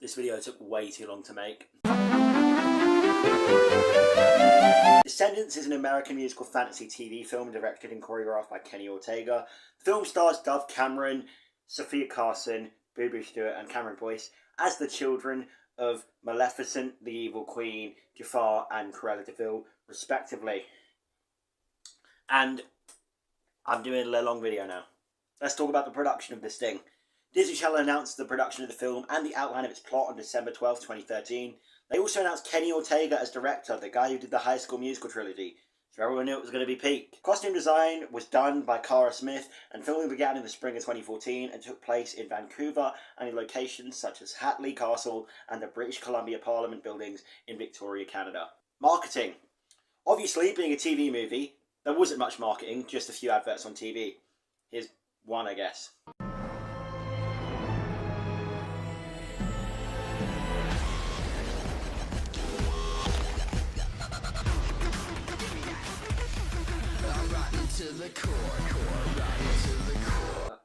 This video took way too long to make. Descendants is an American musical fantasy TV film directed and choreographed by Kenny Ortega. The film stars Dove Cameron, Sofia Carson, Booboo Stewart and Cameron Boyce as the children of Maleficent, the Evil Queen, Jafar and Cruella DeVille, respectively. And I'm doing a long video now. Let's talk about the production of this thing. Disney Channel announced the production of the film and the outline of its plot on December 12, 2013. They also announced Kenny Ortega as director, the guy who did the High School Musical trilogy. So everyone knew it was going to be peak. Costume design was done by Cara Smith, and filming began in the spring of 2014 and took place in Vancouver and in locations such as Hatley Castle and the British Columbia Parliament buildings in Victoria, Canada. Marketing. Obviously, being a TV movie, there wasn't much marketing, just a few adverts on TV. Here's one, I guess.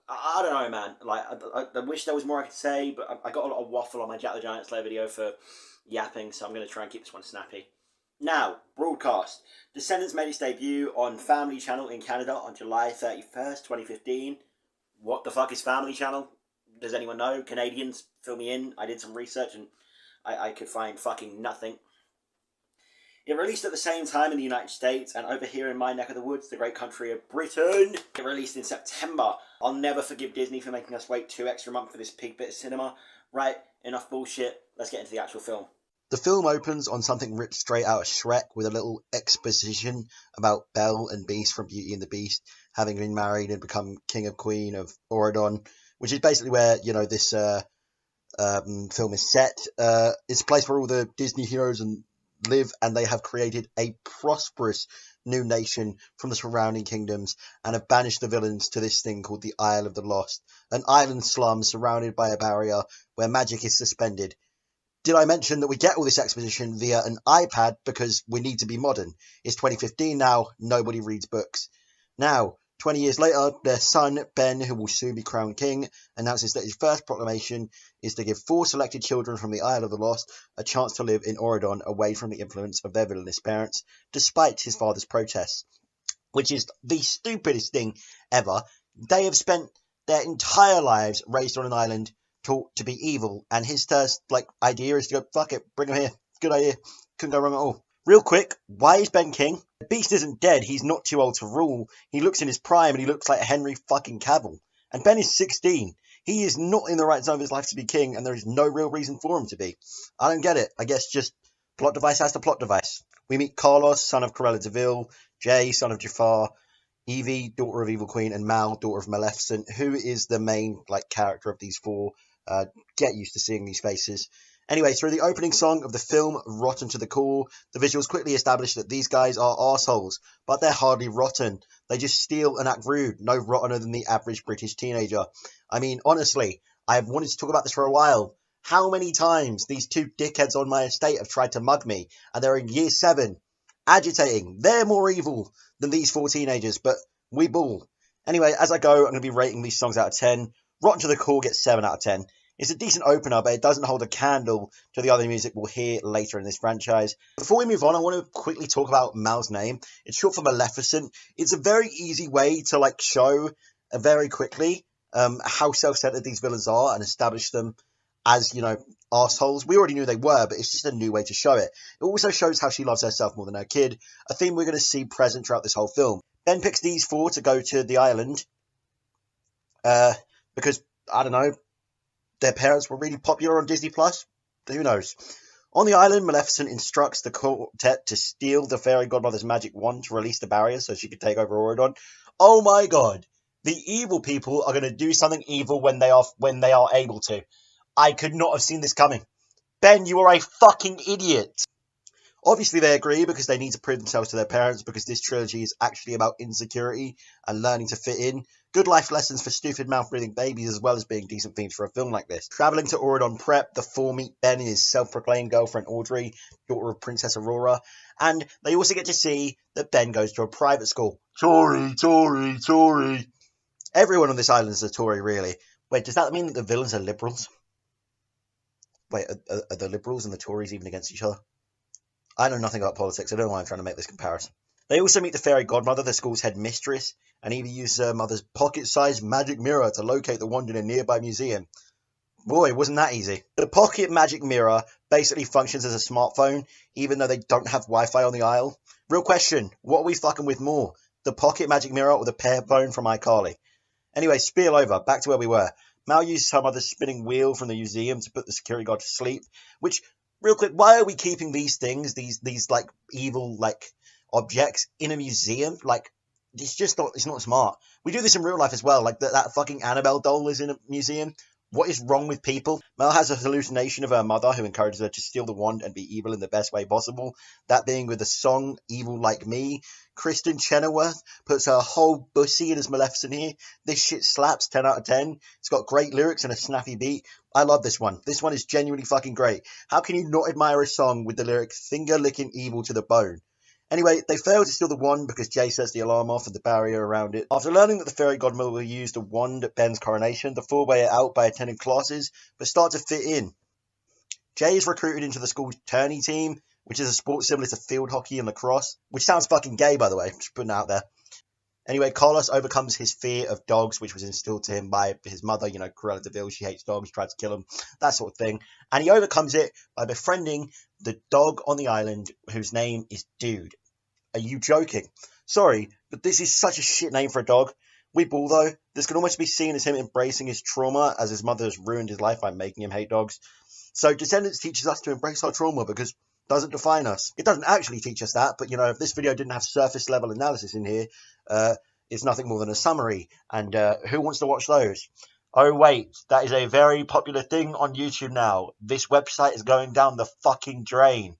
I don't know, man. Like, I wish there was more I could say, but I got a lot of waffle on my Jack the Giant Slayer video for yapping, so I'm going to try and keep this one snappy. Now, broadcast. Descendants made its debut on Family Channel in Canada on July 31st, 2015. What the fuck is Family Channel? Does anyone know? Canadians, fill me in. I did some research and I could find fucking nothing. It released at the same time in the United States, and over here in my neck of the woods, the great country of Britain, it released in September. I'll never forgive Disney for making us wait 2 extra months for this pig bit of cinema. Right, enough bullshit. Let's get into the actual film. The film opens on something ripped straight out of Shrek with a little exposition about Belle and Beast from Beauty and the Beast having been married and become king and queen of Auradon, which is basically where, you know, this film is set. It's a place where all the Disney heroes live, and they have created a prosperous new nation from the surrounding kingdoms and have banished the villains to this thing called the Isle of the Lost, an island slum surrounded by a barrier where magic is suspended. Did I mention that we get all this exposition via an iPad because we need to be modern? It's 2015 now, nobody reads books. Now, 20 years later, their son, Ben, who will soon be crowned king, announces that his first proclamation is to give 4 selected children from the Isle of the Lost a chance to live in Auradon away from the influence of their villainous parents, despite his father's protests. Which is the stupidest thing ever. They have spent their entire lives raised on an island taught to be evil, and his first idea is to go, fuck it, bring him here. Good idea. Couldn't go wrong at all. Real quick, why is Ben king? The Beast isn't dead, he's not too old to rule. He looks in his prime and he looks like Henry fucking Cavill. And Ben is 16. He is not in the right zone of his life to be king, and there is no real reason for him to be. I don't get it. I guess just plot device has to plot device. We meet Carlos, son of Cruella DeVille, Jay, son of Jafar, Evie, daughter of Evil Queen, and Mal, daughter of Maleficent, who is the main character of these 4. Get used to seeing these faces. Anyway, through the opening song of the film, Rotten to the Core, the visuals quickly establish that these guys are arseholes, but they're hardly rotten. They just steal and act rude, no rottener than the average British teenager. I mean, honestly, I have wanted to talk about this for a while. How many times these 2 dickheads on my estate have tried to mug me, and they're in year 7, agitating. They're more evil than these 4 teenagers, but we bull. Anyway, as I go, I'm going to be rating these songs out of 10. Rotten to the Core gets 7 out of 10. It's a decent opener, but it doesn't hold a candle to the other music we'll hear later in this franchise. Before we move on, I want to quickly talk about Mal's name. It's short for Maleficent. It's a very easy way to show very quickly how self-centered these villains are and establish them as, arseholes. We already knew they were, but it's just a new way to show it. It also shows how she loves herself more than her kid, a theme we're going to see present throughout this whole film. Ben picks these 4 to go to the island because, I don't know, their parents were really popular on Disney+. Who knows? On the island, Maleficent instructs the quartet to steal the fairy godmother's magic wand to release the barrier so she could take over Auradon. Oh my god! The evil people are going to do something evil when they are able to. I could not have seen this coming. Ben, you are a fucking idiot! Obviously they agree because they need to prove themselves to their parents, because this trilogy is actually about insecurity and learning to fit in. Good life lessons for stupid mouth-breathing babies, as well as being decent themes for a film like this. Travelling to Auradon Prep, the 4 meet Ben and his self-proclaimed girlfriend Audrey, daughter of Princess Aurora, and they also get to see that Ben goes to a private school. Tory, Tory, Tory. Everyone on this island is a Tory, really. Wait, does that mean that the villains are liberals? Wait, are the Liberals and the Tories even against each other? I know nothing about politics. I don't know why I'm trying to make this comparison. They also meet the fairy godmother, the school's head mistress, and Evie uses her mother's pocket-sized magic mirror to locate the wand in a nearby museum. Boy, wasn't that easy. The pocket magic mirror basically functions as a smartphone, even though they don't have Wi-Fi on the aisle. Real question, what are we fucking with more? The pocket magic mirror or the pear phone from iCarly? Anyway, spiel over, back to where we were. Mal uses her mother's spinning wheel from the museum to put the security guard to sleep, which, real quick, why are we keeping these things, these like, evil, like, objects in a museum? Like, it's not smart. We do this in real life as well, like that fucking Annabelle doll is in a museum. What is wrong with people? Mel has a hallucination of her mother who encourages her to steal the wand and be evil in the best way possible. That being with the song Evil Like Me. Kristen Chenoweth puts her whole bussy in as Maleficent here. This shit slaps 10 out of 10. It's got great lyrics and a snappy beat. I love this one. This one is genuinely fucking great. How can you not admire a song with the lyric finger licking evil to the bone? Anyway, they fail to steal the wand because Jay sets the alarm off and the barrier around it. After learning that the fairy godmother will use the wand at Ben's coronation, the four weigh it out by attending classes, but start to fit in. Jay is recruited into the school's tourney team, which is a sport similar to field hockey and lacrosse, which sounds fucking gay, by the way, just putting it out there. Anyway, Carlos overcomes his fear of dogs, which was instilled to him by his mother, Cruella DeVille. She hates dogs, tried to kill him, that sort of thing. And he overcomes it by befriending the dog on the island, whose name is Dude. Are you joking? Sorry, but this is such a shit name for a dog. We ball, though. This can almost be seen as him embracing his trauma, as his mother has ruined his life by making him hate dogs. So Descendants teaches us to embrace our trauma because it doesn't define us. It doesn't actually teach us that, but, if this video didn't have surface-level analysis in here, it's nothing more than a summary. And who wants to watch those? Oh, wait, that is a very popular thing on YouTube now. This website is going down the fucking drain.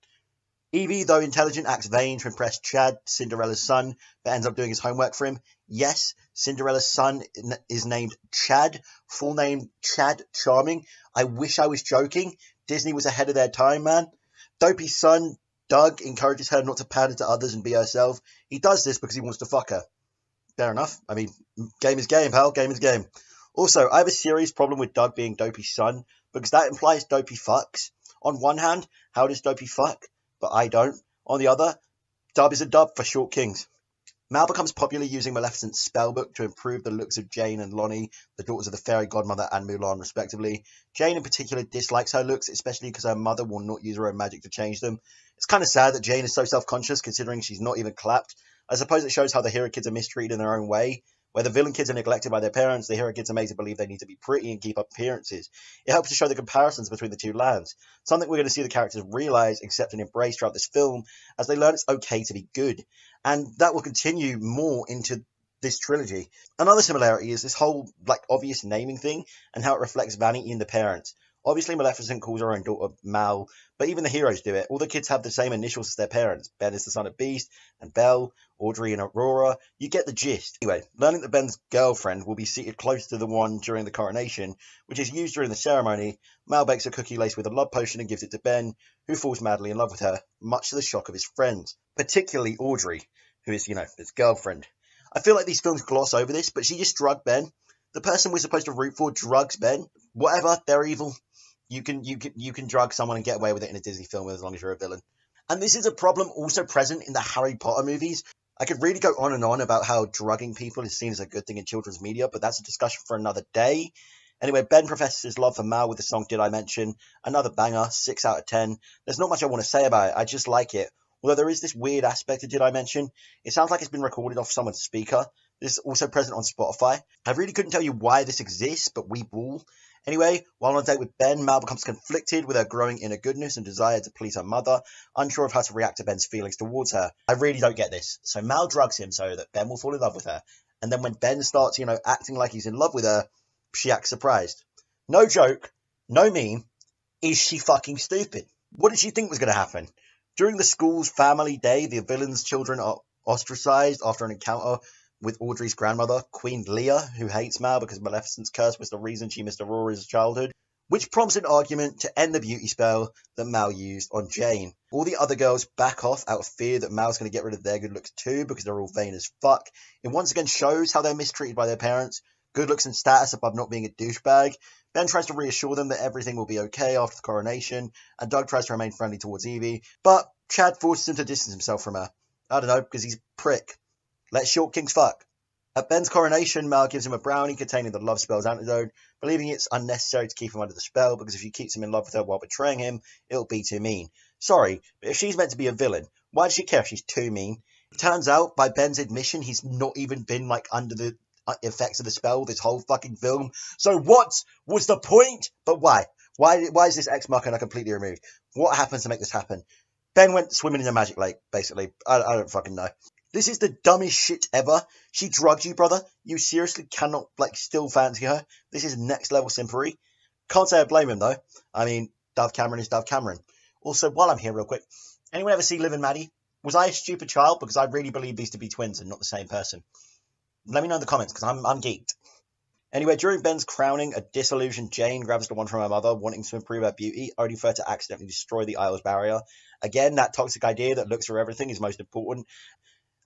Evie, though intelligent, acts vain to impress Chad, Cinderella's son, but ends up doing his homework for him. Yes, Cinderella's son is named Chad, full name Chad Charming. I wish I was joking. Disney was ahead of their time, man. Dopey's son, Doug, encourages her not to pander to others and be herself. He does this because he wants to fuck her. Fair enough. I mean, game is game, pal. Game is game. Also, I have a serious problem with Doug being Dopey's son because that implies Dopey fucks. On one hand, how does Dopey fuck? But I don't. On the other, dub is a dub for short kings. Mal becomes popular using Maleficent's spellbook to improve the looks of Jane and Lonnie, the daughters of the fairy godmother and Mulan, respectively. Jane in particular dislikes her looks, especially because her mother will not use her own magic to change them. It's kind of sad that Jane is so self-conscious, considering she's not even clapped. I suppose it shows how the hero kids are mistreated in their own way. Where the villain kids are neglected by their parents, the hero kids are made to believe they need to be pretty and keep up appearances. It helps to show the comparisons between the two lands, something we're going to see the characters realise, accept and embrace throughout this film, as they learn it's okay to be good. And that will continue more into this trilogy. Another similarity is this whole, obvious naming thing, and how it reflects vanity in the parents. Obviously, Maleficent calls her own daughter Mal, but even the heroes do it. All the kids have the same initials as their parents. Ben is the son of Beast, and Belle, Audrey and Aurora. You get the gist. Anyway, learning that Ben's girlfriend will be seated close to the one during the coronation, which is used during the ceremony, Mal bakes a cookie laced with a love potion and gives it to Ben, who falls madly in love with her, much to the shock of his friends. Particularly Audrey, who is, his girlfriend. I feel like these films gloss over this, but she just drugged Ben. The person we're supposed to root for drugs Ben. Whatever, they're evil. You can drug someone and get away with it in a Disney film as long as you're a villain. And this is a problem also present in the Harry Potter movies. I could really go on and on about how drugging people is seen as a good thing in children's media, but that's a discussion for another day. Anyway, Ben professes his love for Mal with the song Did I Mention? Another banger, 6 out of 10. There's not much I want to say about it, I just like it. Although there is this weird aspect of Did I Mention? It sounds like it's been recorded off someone's speaker. This is also present on Spotify. I really couldn't tell you why this exists, but we ball. Anyway, while on a date with Ben, Mal becomes conflicted with her growing inner goodness and desire to please her mother, unsure of how to react to Ben's feelings towards her. I really don't get this. So Mal drugs him so that Ben will fall in love with her. And then when Ben starts, acting like he's in love with her, she acts surprised. No joke, no meme, is she fucking stupid? What did she think was going to happen? During the school's family day, the villain's children are ostracized after an encounter with Audrey's grandmother, Queen Leah, who hates Mal because Maleficent's curse was the reason she missed Aurora's childhood, which prompts an argument to end the beauty spell that Mal used on Jane. All the other girls back off out of fear that Mal's going to get rid of their good looks too because they're all vain as fuck. It once again shows how they're mistreated by their parents. Good looks and status above not being a douchebag. Ben tries to reassure them that everything will be okay after the coronation, and Doug tries to remain friendly towards Evie, but Chad forces him to distance himself from her. I don't know, because he's a prick. Let short kings fuck. At Ben's coronation, Mal gives him a brownie containing the love spell's antidote, believing it's unnecessary to keep him under the spell because if she keeps him in love with her while betraying him, it'll be too mean. Sorry, but if she's meant to be a villain, why does she care if she's too mean? It turns out, by Ben's admission, he's not even been, under the effects of the spell this whole fucking film. So what was the point? But why? Why is this Ex Machina completely removed? What happens to make this happen? Ben went swimming in a magic lake, basically. I don't fucking know. This is the dumbest shit ever. She drugged you, brother. You seriously cannot, still fancy her. This is next level simpery. Can't say I blame him, though. I mean, Dove Cameron is Dove Cameron. Also, while I'm here real quick, anyone ever see Liv and Maddie? Was I a stupid child? Because I really believe these to be twins and not the same person. Let me know in the comments, because I'm geeked. Anyway, during Ben's crowning, a disillusioned Jane grabs the one from her mother, wanting to improve her beauty, only for her to accidentally destroy the Isle's barrier. Again, that toxic idea that looks for everything is most important.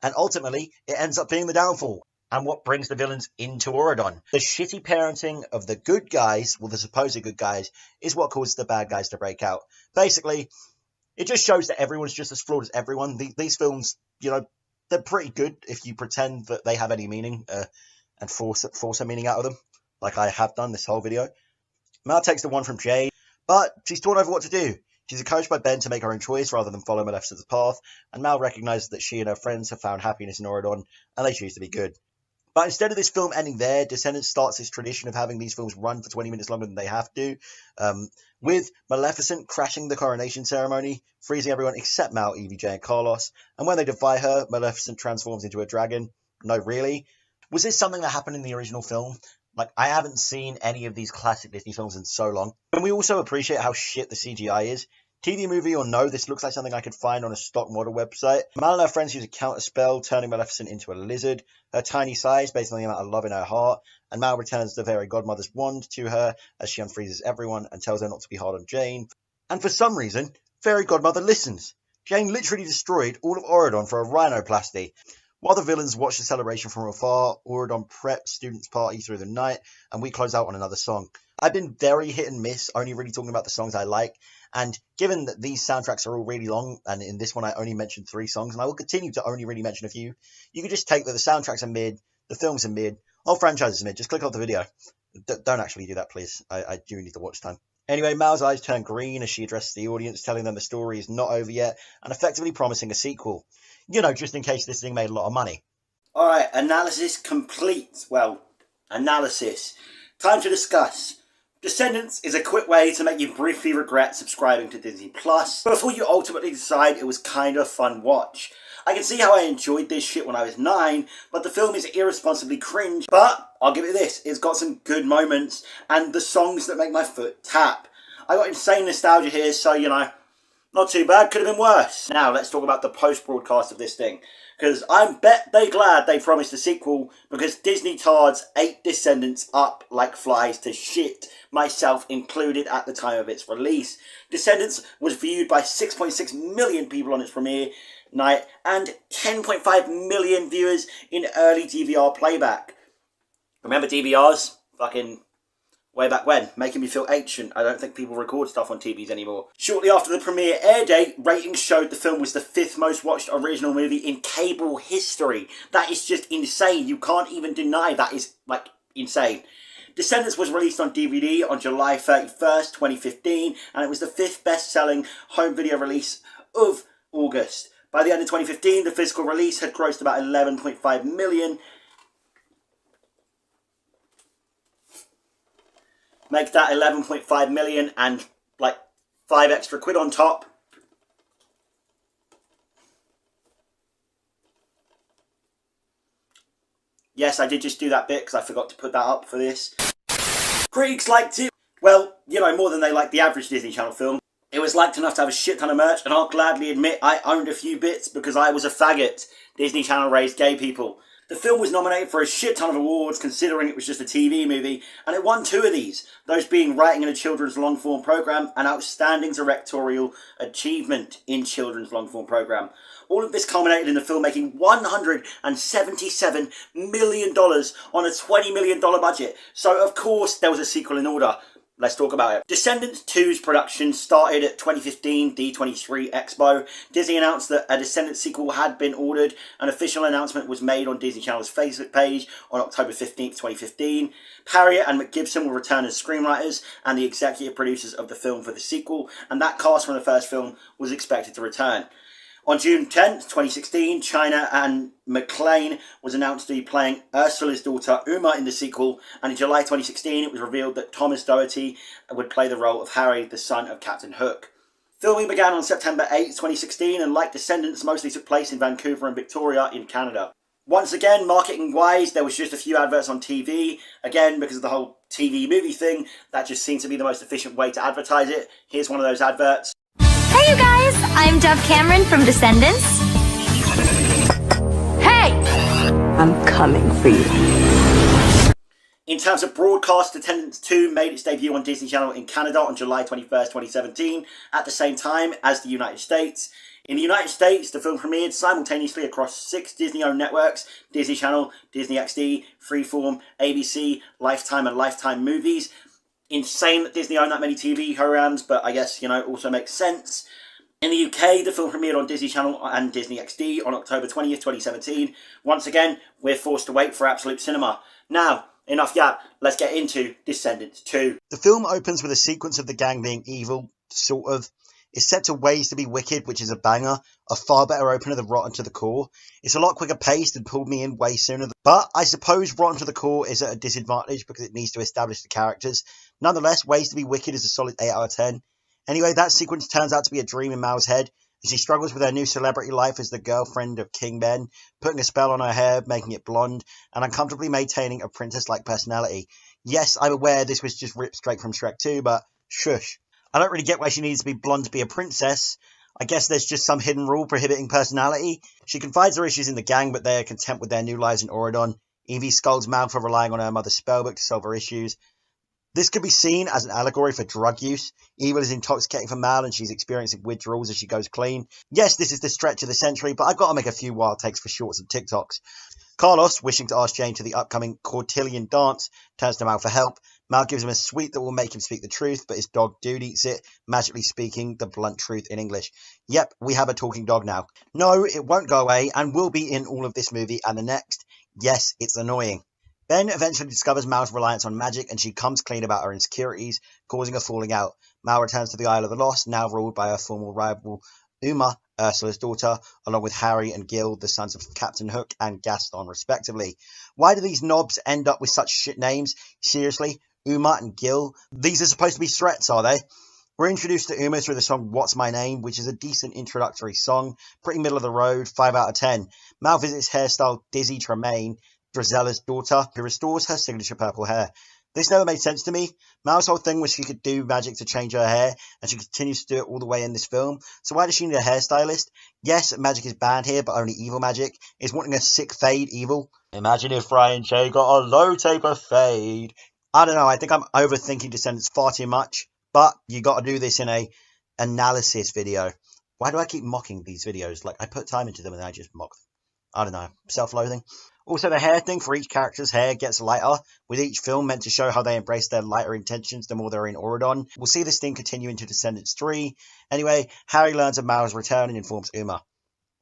And ultimately, it ends up being the downfall, and what brings the villains into Auradon. The shitty parenting of the good guys, well, the supposed good guys, is what causes the bad guys to break out. Basically, it just shows that everyone's just as flawed as everyone. These films, they're pretty good if you pretend that they have any meaning, and force a meaning out of them, like I have done this whole video. Mal takes the one from Jade, but she's torn over what to do. She's encouraged by Ben to make her own choice rather than follow Maleficent's path, and Mal recognises that she and her friends have found happiness in Auradon, and they choose to be good. But instead of this film ending there, Descendants starts this tradition of having these films run for 20 minutes longer than they have to, with Maleficent crashing the coronation ceremony, freezing everyone except Mal, Evie, Jay, and Carlos, and when they defy her, Maleficent transforms into a dragon. No, really? Was this something that happened in the original film? I haven't seen any of these classic Disney films in so long. And we also appreciate how shit the CGI is. TV movie or no, this looks like something I could find on a stock model website. Mal and her friends use a counter spell, turning Maleficent into a lizard. Her tiny size based on the amount of love in her heart. And Mal returns the fairy godmother's wand to her as she unfreezes everyone and tells her not to be hard on Jane. And for some reason, fairy godmother listens. Jane literally destroyed all of Auradon for a rhinoplasty. While the villains watch the celebration from afar, Auradon preps students' party through the night, and we close out on another song. I've been very hit and miss, only really talking about the songs I like, and given that these soundtracks are all really long, and in this one I only mentioned 3 songs, and I will continue to only really mention a few, you can just take that the soundtracks are mid, the films are mid, whole franchise is mid, just click off the video. Don't actually do that, please. I do need the watch time. Anyway, Mal's eyes turn green as she addresses the audience, telling them the story is not over yet, and effectively promising a sequel. Just in case this thing made a lot of money. Alright, analysis complete. Well, analysis. Time to discuss. Descendants is a quick way to make you briefly regret subscribing to Disney Plus, but before you ultimately decide it was kind of fun watch. I can see how I enjoyed this shit when I was 9, but the film is irresponsibly cringe, but I'll give it this, it's got some good moments, and the songs that make my foot tap. I got insane nostalgia here, so not too bad, could have been worse. Now, let's talk about the post-broadcast of this thing. Because I'm bet they glad they promised a sequel, because Disney Tards ate Descendants up like flies to shit, myself included at the time of its release. Descendants was viewed by 6.6 million people on its premiere night, and 10.5 million viewers in early DVR playback. Remember DVRs? Fucking way back when, making me feel ancient. I don't think people record stuff on TVs anymore. Shortly after the premiere air date, ratings showed the film was the 5th most watched original movie in cable history. That is just insane. You can't even deny that is, insane. Descendants was released on DVD on July 31st, 2015, and it was the 5th best-selling home video release of August. By the end of 2015, the physical release had grossed about 11.5 million. Make that 11.5 million and 5 extra quid on top. Yes, I did just do that bit because I forgot to put that up for this. Critics liked it. Well, more than they liked the average Disney Channel film. It was liked enough to have a shit ton of merch, and I'll gladly admit I owned a few bits because I was a faggot. Disney Channel raised gay people. The film was nominated for a shit ton of awards, considering it was just a TV movie, and it won 2 of these, those being Writing in a Children's Long-Form Programme and Outstanding Directorial Achievement in Children's Long-Form Programme. All of this culminated in the film making $177 million on a $20 million budget, so of course there was a sequel in order. Let's talk about it. Descendants 2's production started at 2015 D23 Expo. Disney announced that a Descendants sequel had been ordered. An official announcement was made on Disney Channel's Facebook page on October 15th, 2015. Harriet and McGibson will return as screenwriters and the executive producers of the film for the sequel, and that cast from the first film was expected to return. On June 10th, 2016, China and McClane was announced to be playing Ursula's daughter Uma in the sequel, and in July 2016 it was revealed that Thomas Doherty would play the role of Harry, the son of Captain Hook. Filming began on September 8th, 2016, and like Descendants, mostly took place in Vancouver and Victoria in Canada. Once again, marketing-wise, there was just a few adverts on TV. Again, because of the whole TV movie thing, that just seemed to be the most efficient way to advertise it. Here's one of those adverts. Hey you guys, I'm Dove Cameron from Descendants. Hey! I'm coming for you. In terms of broadcast, Descendants 2 made its debut on Disney Channel in Canada on July 21st, 2017, at the same time as the United States. In the United States, the film premiered simultaneously across 6 Disney-owned networks: Disney Channel, Disney XD, Freeform, ABC, Lifetime and Lifetime Movies. Insane that Disney owned that many TV programs, but I guess, also makes sense. In the UK, the film premiered on Disney Channel and Disney XD on October 20th, 2017. Once again, we're forced to wait for absolute cinema. Now, enough yap, let's get into Descendants 2. The film opens with a sequence of the gang being evil, sort of. It's set to Ways to be Wicked, which is a banger, a far better opener than Rotten to the Core. It's a lot quicker paced and pulled me in way sooner. But I suppose Rotten to the Core is at a disadvantage because it needs to establish the characters. Nonetheless, Ways to be Wicked is a solid 8 out of 10. Anyway, that sequence turns out to be a dream in Mal's head as she struggles with her new celebrity life as the girlfriend of King Ben, putting a spell on her hair, making it blonde, and uncomfortably maintaining a princess-like personality. Yes, I'm aware this was just ripped straight from Shrek 2, but shush. I don't really get why she needs to be blonde to be a princess. I guess there's just some hidden rule prohibiting personality. She confides her issues in the gang, but they're content with their new lives in Oregon. Evie scolds Mal for relying on her mother's spellbook to solve her issues. This could be seen as an allegory for drug use. Evil is intoxicating for Mal and she's experiencing withdrawals as she goes clean. Yes, this is the stretch of the century, but I've got to make a few wild takes for shorts and TikToks. Carlos, wishing to ask Jane to the upcoming Cotillion dance, turns to Mal for help. Mal gives him a sweet that will make him speak the truth, but his dog Dude eats it, magically speaking the blunt truth in English. Yep, we have a talking dog now. No, it won't go away and will be in all of this movie and the next. Yes, it's annoying. Ben eventually discovers Mal's reliance on magic and she comes clean about her insecurities, causing a falling out. Mal returns to the Isle of the Lost, now ruled by her former rival Uma, Ursula's daughter, along with Harry and Gil, the sons of Captain Hook and Gaston, respectively. Why do these knobs end up with such shit names? Seriously? Uma and Gil? These are supposed to be threats, are they? We're introduced to Uma through the song What's My Name, which is a decent introductory song, pretty middle of the road, 5 out of 10. Mal visits hairstyle Dizzy Tremaine, Drizella's daughter, who restores her signature purple hair. This never made sense to me. Mal's whole thing was she could do magic to change her hair, and she continues to do it all the way in this film. So why does she need a hairstylist? Yes, magic is banned here, but only evil magic. Is wanting a sick fade evil? Imagine if Ryan J got a low taper fade. I don't know, I think I'm overthinking Descendants far too much, but you got to do this in a analysis video. Why do I keep mocking these videos? Like, I put time into them and I just mock them. I don't know, self-loathing. Also, the hair thing for each character's hair gets lighter, with each film meant to show how they embrace their lighter intentions the more they're in Oregon. We'll see this theme continue into Descendants 3. Anyway, Harry learns of Mal's return and informs Uma.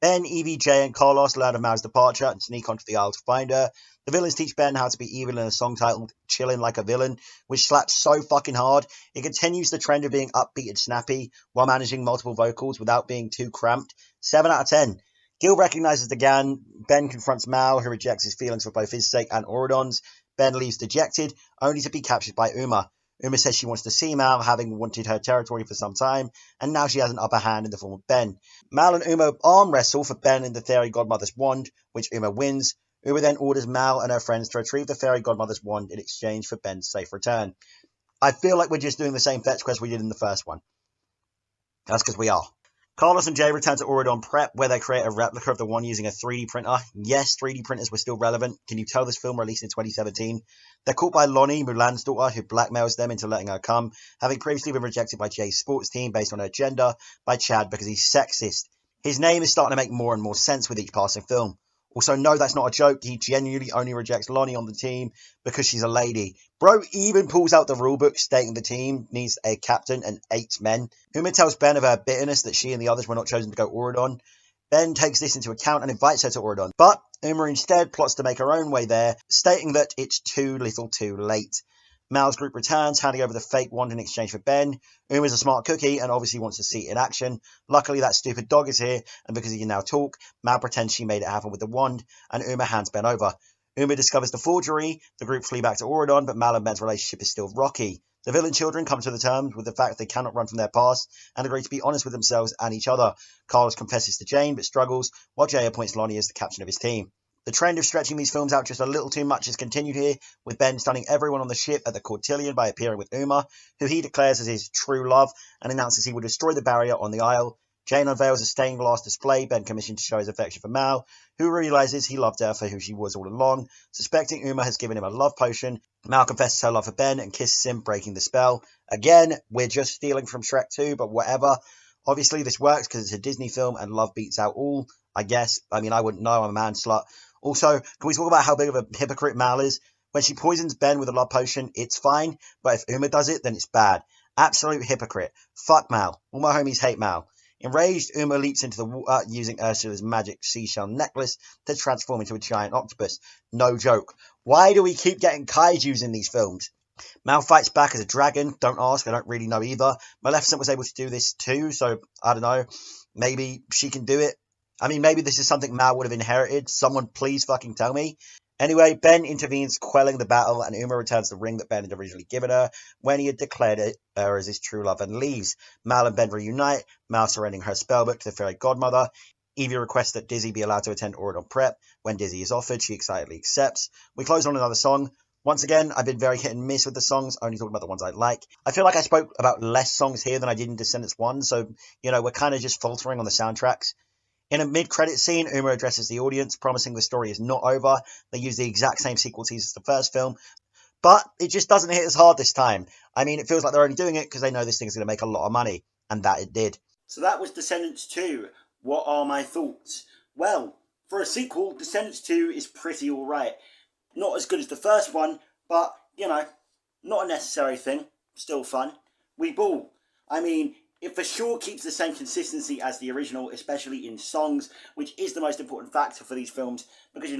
Ben, Evie, Jay, and Carlos learn of Mal's departure and sneak onto the Isle to find her. The villains teach Ben how to be evil in a song titled Chillin' Like a Villain, which slaps so fucking hard. It continues the trend of being upbeat and snappy while managing multiple vocals without being too cramped. 7 out of 10. Gil recognizes the gang. Ben confronts Mal, who rejects his feelings for both his sake and Oregon's. Ben leaves dejected, only to be captured by Uma. Uma says she wants to see Mal, having wanted her territory for some time, and now she has an upper hand in the form of Ben. Mal and Uma arm wrestle for Ben and the fairy godmother's wand, which Uma wins. Uma then orders Mal and her friends to retrieve the fairy godmother's wand in exchange for Ben's safe return. I feel like we're just doing the same fetch quest we did in the first one. That's because we are. Carlos and Jay return to Oregon Prep, where they create a replica of the one using a 3D printer. Yes, 3D printers were still relevant. Can you tell this film released in 2017? They're caught by Lonnie, Mulan's daughter, who blackmails them into letting her come, having previously been rejected by Jay's sports team based on her gender by Chad because he's sexist. His name is starting to make more and more sense with each passing film. Also, no, that's not a joke. He genuinely only rejects Lonnie on the team because she's a lady. Bro even pulls out the rulebook stating the team needs a captain and 8 men. Uma tells Ben of her bitterness that she and the others were not chosen to go Auradon. Ben takes this into account and invites her to Auradon. But Uma instead plots to make her own way there, stating that it's too little too late. Mal's group returns, handing over the fake wand in exchange for Ben. Uma's a smart cookie and obviously wants to see it in action. Luckily, that stupid dog is here, and because he can now talk, Mal pretends she made it happen with the wand, and Uma hands Ben over. Uma discovers the forgery, the group flee back to Auradon, but Mal and Ben's relationship is still rocky. The villain children come to the terms with the fact they cannot run from their past, and agree to be honest with themselves and each other. Carlos confesses to Jane, but struggles, while Jay appoints Lonnie as the captain of his team. The trend of stretching these films out just a little too much has continued here, with Ben stunning everyone on the ship at the Cotillion by appearing with Uma, who he declares as his true love, and announces he will destroy the barrier on the Isle. Jane unveils a stained glass display Ben commissioned to show his affection for Mal, who realizes he loved her for who she was all along. Suspecting Uma has given him a love potion, Mal confesses her love for Ben and kisses him, breaking the spell. Again, we're just stealing from Shrek 2, but whatever. Obviously, this works because it's a Disney film and love beats out all, I guess. I mean, I wouldn't know, I'm a man slut. Also, can we talk about how big of a hypocrite Mal is? When she poisons Ben with a love potion, it's fine, but if Uma does it, then it's bad. Absolute hypocrite. Fuck Mal. All my homies hate Mal. Enraged, Uma leaps into the water using Ursula's magic seashell necklace to transform into a giant octopus. No joke. Why do we keep getting kaijus in these films? Mal fights back as a dragon. Don't ask, I don't really know either. Maleficent was able to do this too, so I don't know. Maybe she can do it. I mean, maybe this is something Mal would have inherited. Someone please fucking tell me. Anyway, Ben intervenes, quelling the battle, and Uma returns the ring that Ben had originally given her when he had declared her as his true love and leaves. Mal and Ben reunite, Mal surrendering her spellbook to the fairy godmother. Evie requests that Dizzy be allowed to attend Auradon Prep. When Dizzy is offered, she excitedly accepts. We close on another song. Once again, I've been very hit and miss with the songs, only talking about the ones I like. I feel like I spoke about less songs here than I did in Descendants 1, so, we're kind of just faltering on the soundtracks. In a mid-credit scene, Uma addresses the audience, promising the story is not over. They use the exact same sequences as the first film, but it just doesn't hit as hard this time. I mean, it feels like they're only doing it because they know this thing's going to make a lot of money, and that it did. So that was Descendants 2. What are my thoughts? Well, for a sequel, Descendants 2 is pretty alright. Not as good as the first one, but, not a necessary thing. Still fun. We ball. I mean, it for sure keeps the same consistency as the original, especially in songs, which is the most important factor for these films, because,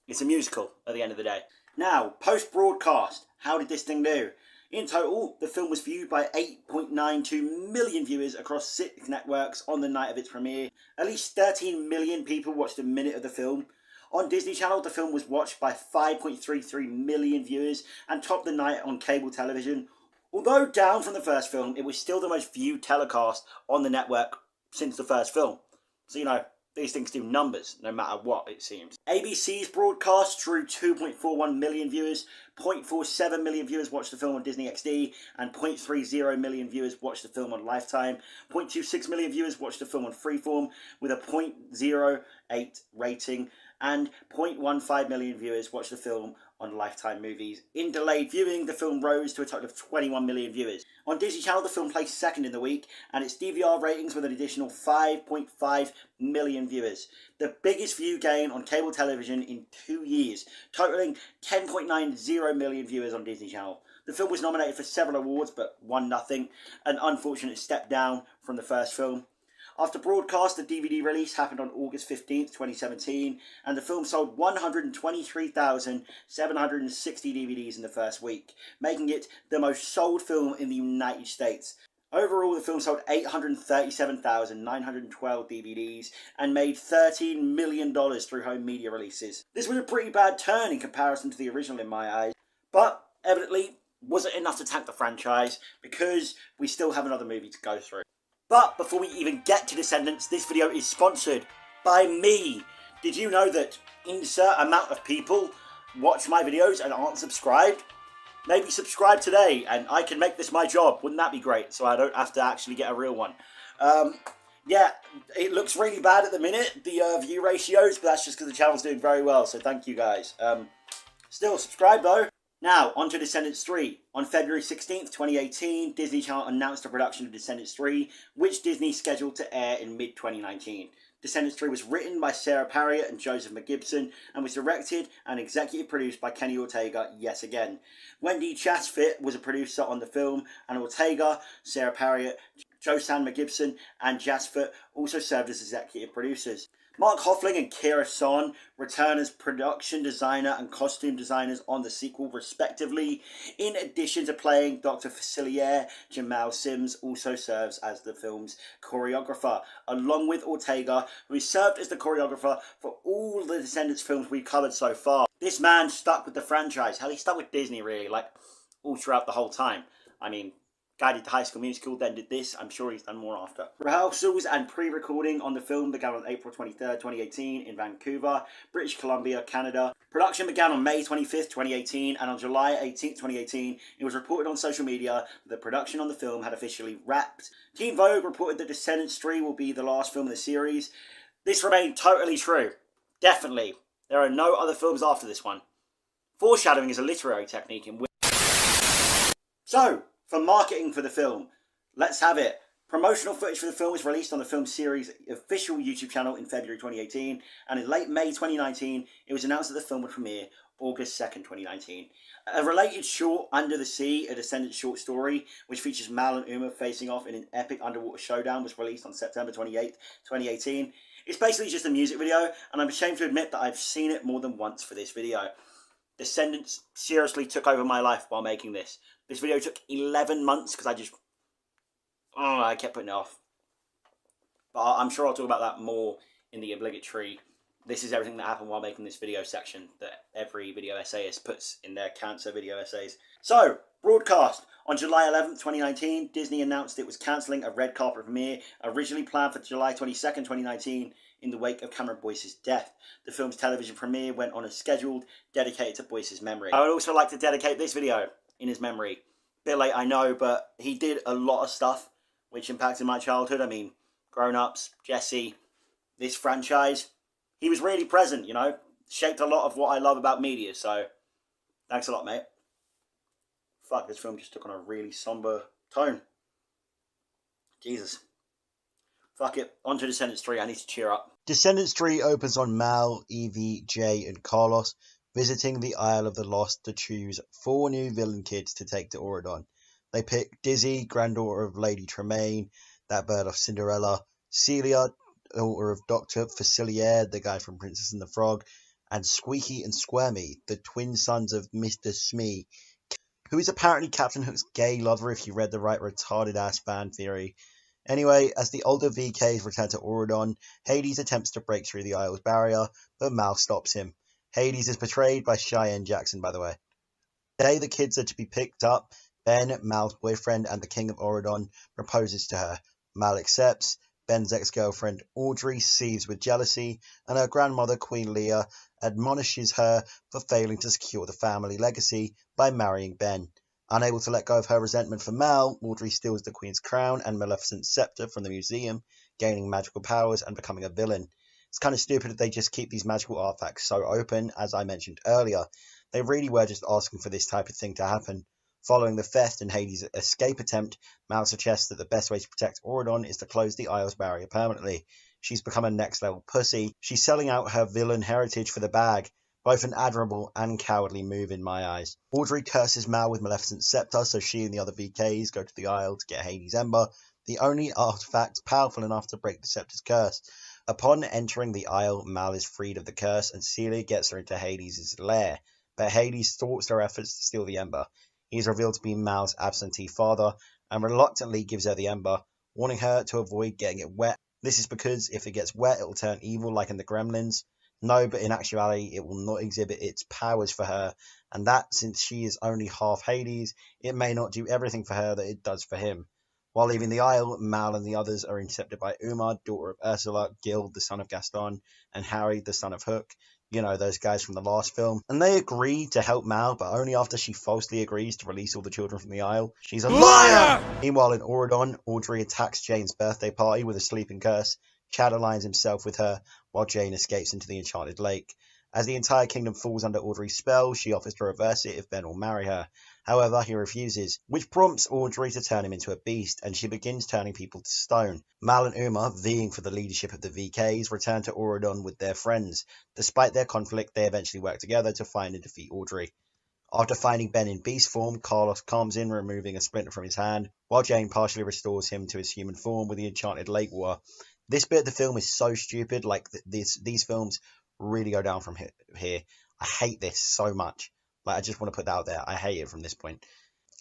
it's a musical at the end of the day. Now, post-broadcast, how did this thing do? In total, the film was viewed by 8.92 million viewers across 6 networks on the night of its premiere. At least 13 million people watched a minute of the film. On Disney Channel, the film was watched by 5.33 million viewers and topped the night on cable television. Although down from the first film, it was still the most viewed telecast on the network since the first film. So, these things do numbers, no matter what, it seems. ABC's broadcast drew 2.41 million viewers, 0.47 million viewers watched the film on Disney XD, and 0.30 million viewers watched the film on Lifetime. 0.26 million viewers watched the film on Freeform, with a 0.08 rating, and 0.15 million viewers watched the film on Lifetime Movies. In delayed viewing, the film rose to a total of 21 million viewers. On Disney Channel, the film placed second in the week, and its DVR ratings with an additional 5.5 million viewers. The biggest view gain on cable television in 2 years, totaling 10.90 million viewers on Disney Channel. The film was nominated for several awards, but won nothing, an unfortunate step down from the first film. After broadcast, the DVD release happened on August 15th, 2017, and the film sold 123,760 DVDs in the first week, making it the most sold film in the United States. Overall, the film sold 837,912 DVDs and made $13 million through home media releases. This was a pretty bad turn in comparison to the original in my eyes, but evidently wasn't enough to tank the franchise because we still have another movie to go through. But before we even get to Descendants, this video is sponsored by me. Did you know that insert amount of people watch my videos and aren't subscribed? Maybe subscribe today and I can make this my job. Wouldn't that be great? So I don't have to actually get a real one. Yeah, it looks really bad at the minute, the view ratios, but that's just because the channel's doing very well, so thank you guys. Still, subscribe though. Now, on to Descendants 3. On February 16th, 2018, Disney Channel announced the production of Descendants 3, which Disney scheduled to air in mid-2019. Descendants 3 was written by Sarah Parriott and Joseph McGibson and was directed and executive produced by Kenny Ortega yet again. Wendy Chasfit was a producer on the film, and Ortega, Sarah Parriott, Josanne McGibson and Jasfit also served as executive producers. Mark Hoffling and Kira Son return as production designer and costume designers on the sequel respectively. In addition to playing Dr. Facilier, Jamal Sims also serves as the film's choreographer, along with Ortega, who served as the choreographer for all the Descendants films we've covered so far. This man stuck with the franchise. Hell, he stuck with Disney really, like all throughout the whole time. I mean, guy did the High School Musical, then did this. I'm sure he's done more after. Rehearsals and pre-recording on the film began on April 23rd, 2018 in Vancouver, British Columbia, Canada. Production began on May 25th, 2018, and on July 18th, 2018, it was reported on social media that the production on the film had officially wrapped. Teen Vogue reported that Descendants 3 will be the last film in the series. This remained totally true. Definitely. There are no other films after this one. Foreshadowing is a literary technique in which... So, for marketing for the film, let's have it. Promotional footage for the film was released on the film series' official YouTube channel in February 2018, and in late May 2019, it was announced that the film would premiere August 2nd, 2019. A related short, Under the Sea, a Descendants short story, which features Mal and Uma facing off in an epic underwater showdown, was released on September 28th, 2018. It's basically just a music video, and I'm ashamed to admit that I've seen it more than once for this video. Descendants seriously took over my life while making this. This video took 11 months because I kept putting it off. But I'm sure I'll talk about that more in the obligatory "This is everything that happened while making this video" section that every video essayist puts in their cancer video essays. So, broadcast. On July 11th, 2019, Disney announced it was cancelling a red carpet premiere originally planned for July 22nd, 2019, in the wake of Cameron Boyce's death. The film's television premiere went on as scheduled, dedicated to Boyce's memory. I would also like to dedicate this video in his memory. Bit late, I know, but he did a lot of stuff which impacted my childhood. I mean, Grown Ups, Jessie, this franchise. He was really present, you know, shaped a lot of what I love about media, so thanks a lot, mate. Fuck, this film just took on a really somber tone. Jesus. Fuck it, on to Descendants 3, I need to cheer up. Descendants 3 opens on Mal, Evie, Jay and Carlos visiting the Isle of the Lost to choose 4 new villain kids to take to Auradon. They pick Dizzy, granddaughter of Lady Tremaine, that bird of Cinderella, Celia, daughter of Dr. Facilier, the guy from Princess and the Frog, and Squeaky and Squirmy, the twin sons of Mr. Smee, who is apparently Captain Hook's gay lover if you read the right retarded-ass fan theory. Anyway, as the older VKs return to Auradon, Hades attempts to break through the Isle's barrier, but Mal stops him. Hades is portrayed by Cheyenne Jackson, by the way. Today the kids are to be picked up. Ben, Mal's boyfriend and the king of Auradon, proposes to her. Mal accepts. Ben's ex-girlfriend Audrey seethes with jealousy, and her grandmother Queen Leah admonishes her for failing to secure the family legacy by marrying Ben. Unable to let go of her resentment for Mal, Audrey steals the Queen's crown and Maleficent's scepter from the museum, gaining magical powers and becoming a villain. It's kind of stupid that they just keep these magical artifacts so open, as I mentioned earlier. They really were just asking for this type of thing to happen. Following the theft and Hades' escape attempt, Mal suggests that the best way to protect Auradon is to close the Isle's barrier permanently. She's become a next-level pussy. She's selling out her villain heritage for the bag. Both an admirable and cowardly move in my eyes. Audrey curses Mal with Maleficent's scepter, so she and the other VKs go to the Isle to get Hades' Ember, the only artifact powerful enough to break the scepter's curse. Upon entering the Isle, Mal is freed of the curse, and Celia gets her into Hades' lair. But Hades thwarts her efforts to steal the Ember. He is revealed to be Mal's absentee father, and reluctantly gives her the Ember, warning her to avoid getting it wet. This is because if it gets wet, it will turn evil like in the Gremlins. No, but in actuality, it will not exhibit its powers for her, and that, since she is only half Hades, it may not do everything for her that it does for him. While leaving the Isle, Mal and the others are intercepted by Uma, daughter of Ursula, Gil, the son of Gaston, and Harry, the son of Hook. You know, those guys from the last film. And they agree to help Mal, but only after she falsely agrees to release all the children from the Isle. She's a liar! Meanwhile, in Auradon, Audrey attacks Jane's birthday party with a sleeping curse. Chad aligns himself with her, while Jane escapes into the Enchanted Lake. As the entire kingdom falls under Audrey's spell, she offers to reverse it if Ben will marry her. However, he refuses, which prompts Audrey to turn him into a beast, and she begins turning people to stone. Mal and Uma, vying for the leadership of the VKs, return to Auradon with their friends. Despite their conflict, they eventually work together to find and defeat Audrey. After finding Ben in beast form, Carlos comes in, removing a splinter from his hand, while Jane partially restores him to his human form with the enchanted lake water. This bit of the film is so stupid, like these films really go down from here. I hate this so much. Like, I just want to put that out there. I hate it from this point.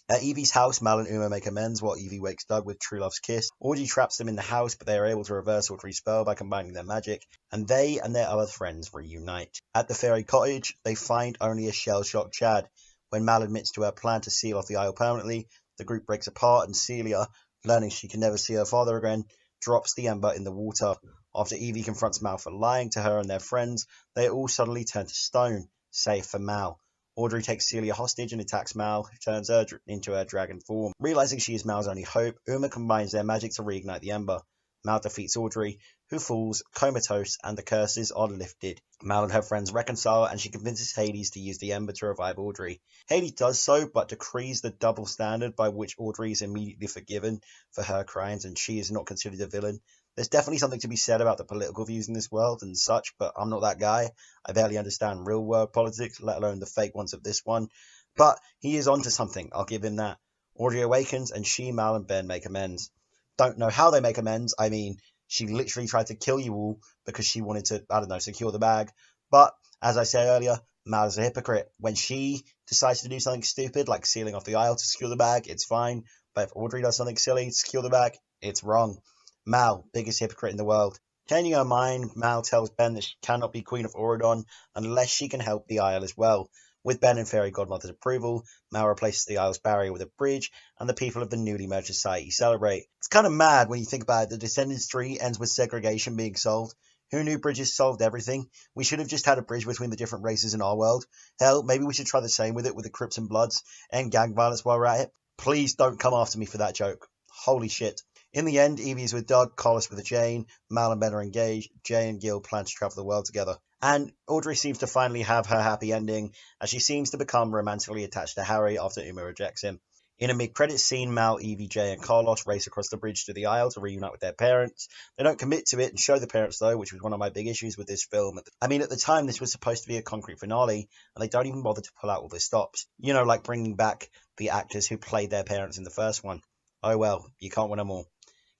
At Evie's house, Mal and Uma make amends while Evie wakes Doug with True Love's kiss. Audrey traps them in the house, but they are able to reverse Audrey's spell by combining their magic, and they and their other friends reunite. At the fairy cottage, they find only a shell-shocked Chad. When Mal admits to her plan to seal off the isle permanently, the group breaks apart, and Celia, learning she can never see her father again, drops the ember in the water. After Evie confronts Mal for lying to her and their friends, they all suddenly turn to stone, save for Mal. Audrey takes Celia hostage and attacks Mal, who turns her into her dragon form. Realizing she is Mal's only hope, Uma combines their magic to reignite the ember. Mal defeats Audrey, who falls comatose, and the curses are lifted. Mal and her friends reconcile, and she convinces Hades to use the ember to revive Audrey. Hades does so, but decrees the double standard by which Audrey is immediately forgiven for her crimes, and she is not considered a villain. There's definitely something to be said about the political views in this world and such, but I'm not that guy. I barely understand real world politics, let alone the fake ones of this one. But he is onto something, I'll give him that. Audrey awakens, and she, Mal, and Ben make amends. Don't know how they make amends. I mean, she literally tried to kill you all because she wanted to, I don't know, secure the bag. But, as I said earlier, Mal is a hypocrite. When she decides to do something stupid, like sealing off the aisle to secure the bag, it's fine. But if Audrey does something silly to secure the bag, it's wrong. Mal, biggest hypocrite in the world. Changing her mind, Mal tells Ben that she cannot be Queen of Auradon unless she can help the Isle as well. With Ben and Fairy Godmother's approval, Mal replaces the Isle's barrier with a bridge, and the people of the newly merged society celebrate. It's kind of mad when you think about it. The Descendants 3 ends with segregation being solved. Who knew bridges solved everything? We should have just had a bridge between the different races in our world. Hell, maybe we should try the same with it with the Crips and Bloods, and gang violence while we're at it. Please don't come after me for that joke. Holy shit. In the end, Evie is with Doug, Carlos with Jane, Mal and Ben are engaged, Jay and Gil plan to travel the world together. And Audrey seems to finally have her happy ending, as she seems to become romantically attached to Harry after Uma rejects him. In a mid-credits scene, Mal, Evie, Jay and Carlos race across the bridge to the Isle to reunite with their parents. They don't commit to it and show the parents though, which was one of my big issues with this film. I mean, at the time this was supposed to be a concrete finale, and they don't even bother to pull out all the stops. You know, like bringing back the actors who played their parents in the first one. Oh well, you can't win them all.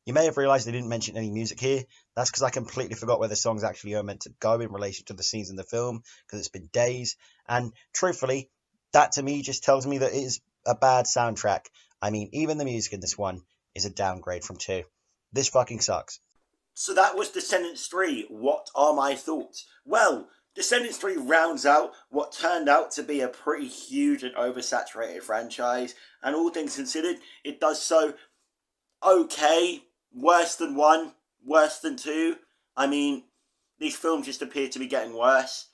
You may have realised they didn't mention any music here. That's because I completely forgot where the songs actually are meant to go in relation to the scenes in the film, because it's been days. And truthfully, that to me just tells me that it is a bad soundtrack. I mean, even the music in this one is a downgrade from 2. This fucking sucks. So that was Descendants 3. What are my thoughts? Well, Descendants 3 rounds out what turned out to be a pretty huge and oversaturated franchise. And all things considered, it does so okay. Worse than 1, worse than 2. I mean, these films just appear to be getting worse.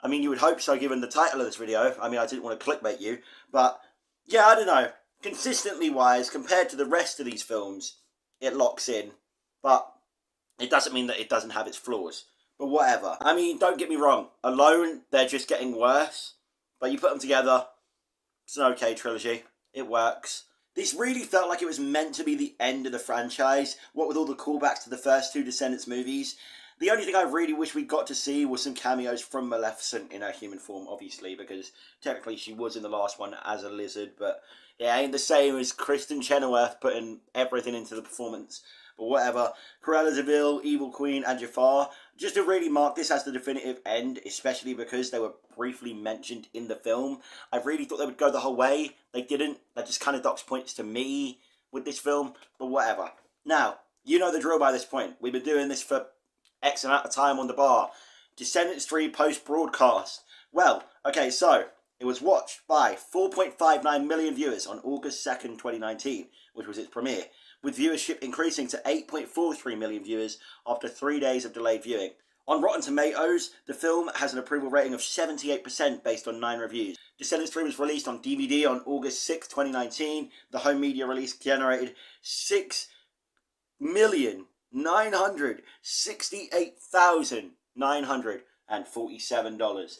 I mean, you would hope so given the title of this video. I mean, I didn't want to clickbait you. But, yeah, I don't know. Consistently wise, compared to the rest of these films, it locks in. But it doesn't mean that it doesn't have its flaws. But whatever. I mean, don't get me wrong. Alone, they're just getting worse. But you put them together, it's an okay trilogy. It works. This really felt like it was meant to be the end of the franchise, what with all the callbacks to the first 2 Descendants movies. The only thing I really wish we got to see was some cameos from Maleficent in her human form, obviously, because technically she was in the last one as a lizard, but it ain't the same as Kristen Chenoweth putting everything into the performance. But whatever. Cruella, DeVille, Evil Queen, and Jafar, just to really mark this as the definitive end, especially because they were briefly mentioned in the film. I really thought they would go the whole way. They didn't. That just kind of docks points to me with this film, but whatever. Now, you know the drill by this point. We've been doing this for X amount of time on the bar. Descendants 3 post-broadcast. Well, okay, so it was watched by 4.59 million viewers on August 2nd, 2019, which was its premiere, with viewership increasing to 8.43 million viewers after 3 days of delayed viewing. On Rotten Tomatoes, the film has an approval rating of 78% based on 9 reviews. Descendants 3 was released on DVD on August 6, 2019. The home media release generated $6,968,947.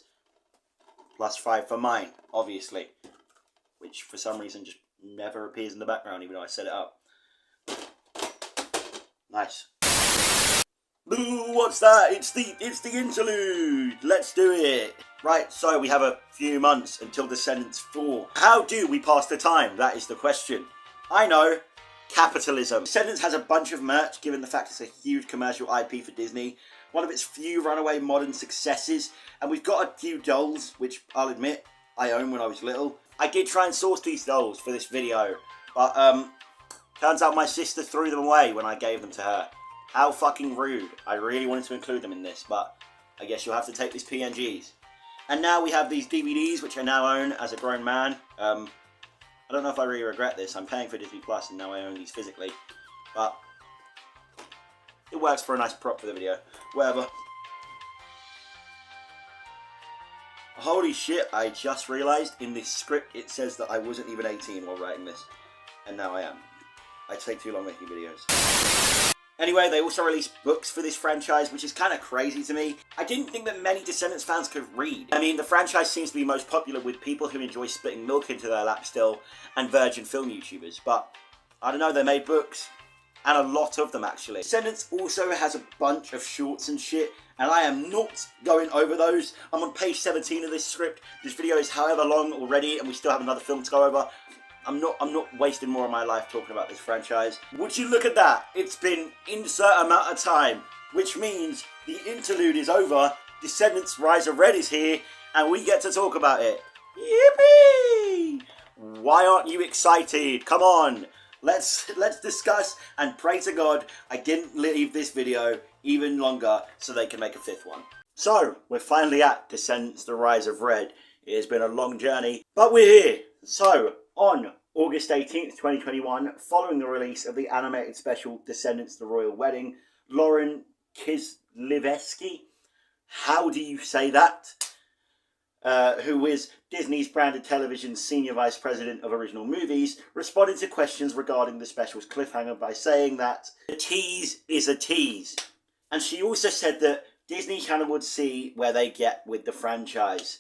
Plus 5 for mine, obviously. which for some reason just never appears in the background even though I set it up. Nice. Ooh, what's that? It's the interlude. Let's do it. Right, so we have a few months until Descendants 4. How do we pass the time? That is the question. I know. Capitalism. Descendants has a bunch of merch given the fact it's a huge commercial IP for Disney. One of its few runaway modern successes. And we've got a few dolls, which I'll admit I owned when I was little. I did try and source these dolls for this video. But turns out my sister threw them away when I gave them to her. How fucking rude. I really wanted to include them in this, but I guess you'll have to take these PNGs. And now we have these DVDs, which I now own as a grown man. I don't know if I really regret this. I'm paying for Disney Plus and now I own these physically. But it works for a nice prop for the video. Whatever. Holy shit, I just realised in this script it says that I wasn't even 18 while writing this. And now I am. I take too long making videos. Anyway, they also released books for this franchise, which is kind of crazy to me. I didn't think that many Descendants fans could read. I mean, the franchise seems to be most popular with people who enjoy spitting milk into their lap still, and virgin film YouTubers, but I don't know, they made books. And a lot of them, actually. Descendants also has a bunch of shorts and shit, and I am not going over those. I'm on page 17 of this script. This video is however long already, and we still have another film to go over. I'm not wasting more of my life talking about this franchise. Would you look at that? It's been insert amount of time, which means the interlude is over, Descendants Rise of Red is here, and we get to talk about it. Yippee! Why aren't you excited? Come on, let's discuss and pray to God I didn't leave this video even longer so they can make a fifth one. So, we're finally at Descendants The Rise of Red. It has been a long journey, but we're here. So, on August 18th, 2021, following the release of the animated special Descendants The Royal Wedding, Lauren Kislevsky, how do you say that? Who is Disney's branded television's senior vice president of original movies, responded to questions regarding the special's cliffhanger by saying that a tease is a tease. And she also said that Disney Channel would see where they get with the franchise.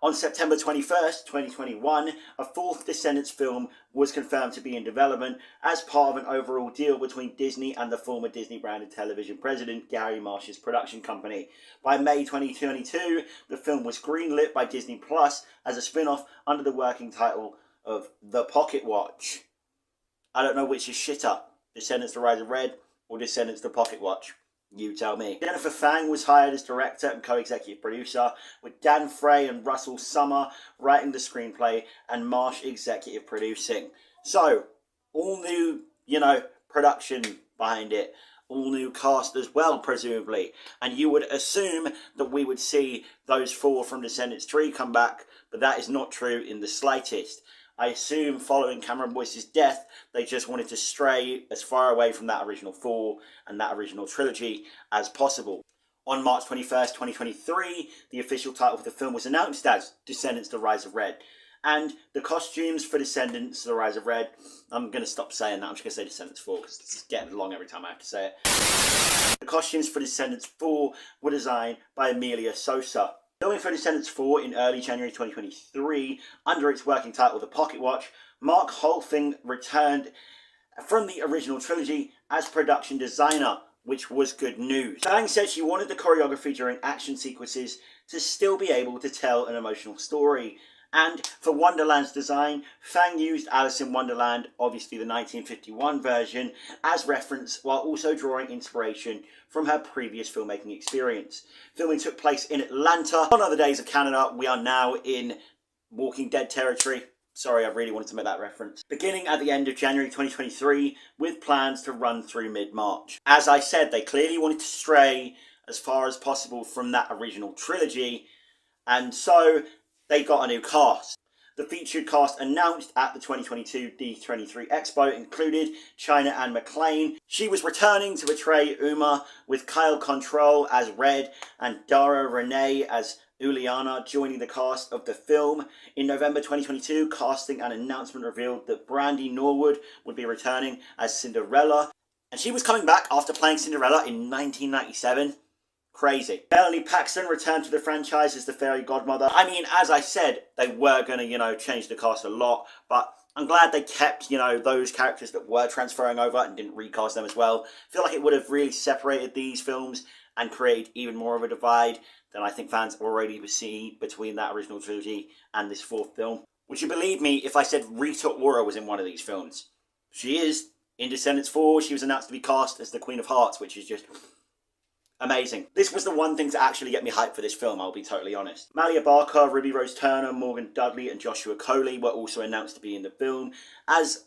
On September 21st, 2021, a fourth Descendants film was confirmed to be in development as part of an overall deal between Disney and the former Disney branded television president Gary Marsh's production company. By May 2022, the film was greenlit by Disney Plus as a spin-off under the working title of The Pocket Watch. I don't know which is shitter, Descendants The Rise of Red or Descendants The Pocket Watch. You tell me. Jennifer Fang was hired as director and co-executive producer, with Dan Frey and Russell Summer writing the screenplay and Marsh executive producing. So, all new, production behind it. All new cast as well, presumably. And you would assume that we would see those four from Descendants 3 come back, but that is not true in the slightest. I assume following Cameron Boyce's death, they just wanted to stray as far away from that original four and that original trilogy as possible. On March 21st, 2023, the official title of the film was announced as Descendants The Rise of Red. And the costumes for Descendants The Rise of Red, I'm going to stop saying that, I'm just going to say Descendants 4 because it's getting long every time I have to say it. The costumes for Descendants 4 were designed by Emilia Sosa. Filming for Descendants 4 in early January 2023, under its working title The Pocket Watch, Mark Holfing returned from the original trilogy as production designer, which was good news. Fang said she wanted the choreography during action sequences to still be able to tell an emotional story. And for Wonderland's design, Fang used Alice in Wonderland, obviously the 1951 version, as reference while also drawing inspiration from her previous filmmaking experience. Filming took place in Atlanta. On other days of Canada, we are now in Walking Dead territory. Sorry, I really wanted to make that reference. Beginning at the end of January 2023, with plans to run through mid-March. As I said, they clearly wanted to stray as far as possible from that original trilogy, and so they got a new cast. The featured cast announced at the 2022 D23 Expo included China Anne McClain. She was returning to portray Uma, with Kyle Cantrall as Red and Dara Renee as Uliana joining the cast of the film. In November 2022, casting and announcement revealed that Brandy Norwood would be returning as Cinderella. And she was coming back after playing Cinderella in 1997. Crazy. Melanie Paxton returned to the franchise as the fairy godmother. I mean, as I said, they were going to, change the cast a lot, but I'm glad they kept, those characters that were transferring over and didn't recast them as well. I feel like it would have really separated these films and created even more of a divide than I think fans already see between that original trilogy and this fourth film. Would you believe me if I said Rita Ora was in one of these films? She is. In Descendants 4, she was announced to be cast as the Queen of Hearts, which is just amazing. This was the one thing to actually get me hyped for this film, I'll be totally honest. Malia Barker, Ruby Rose Turner, Morgan Dudley and Joshua Coley were also announced to be in the film as,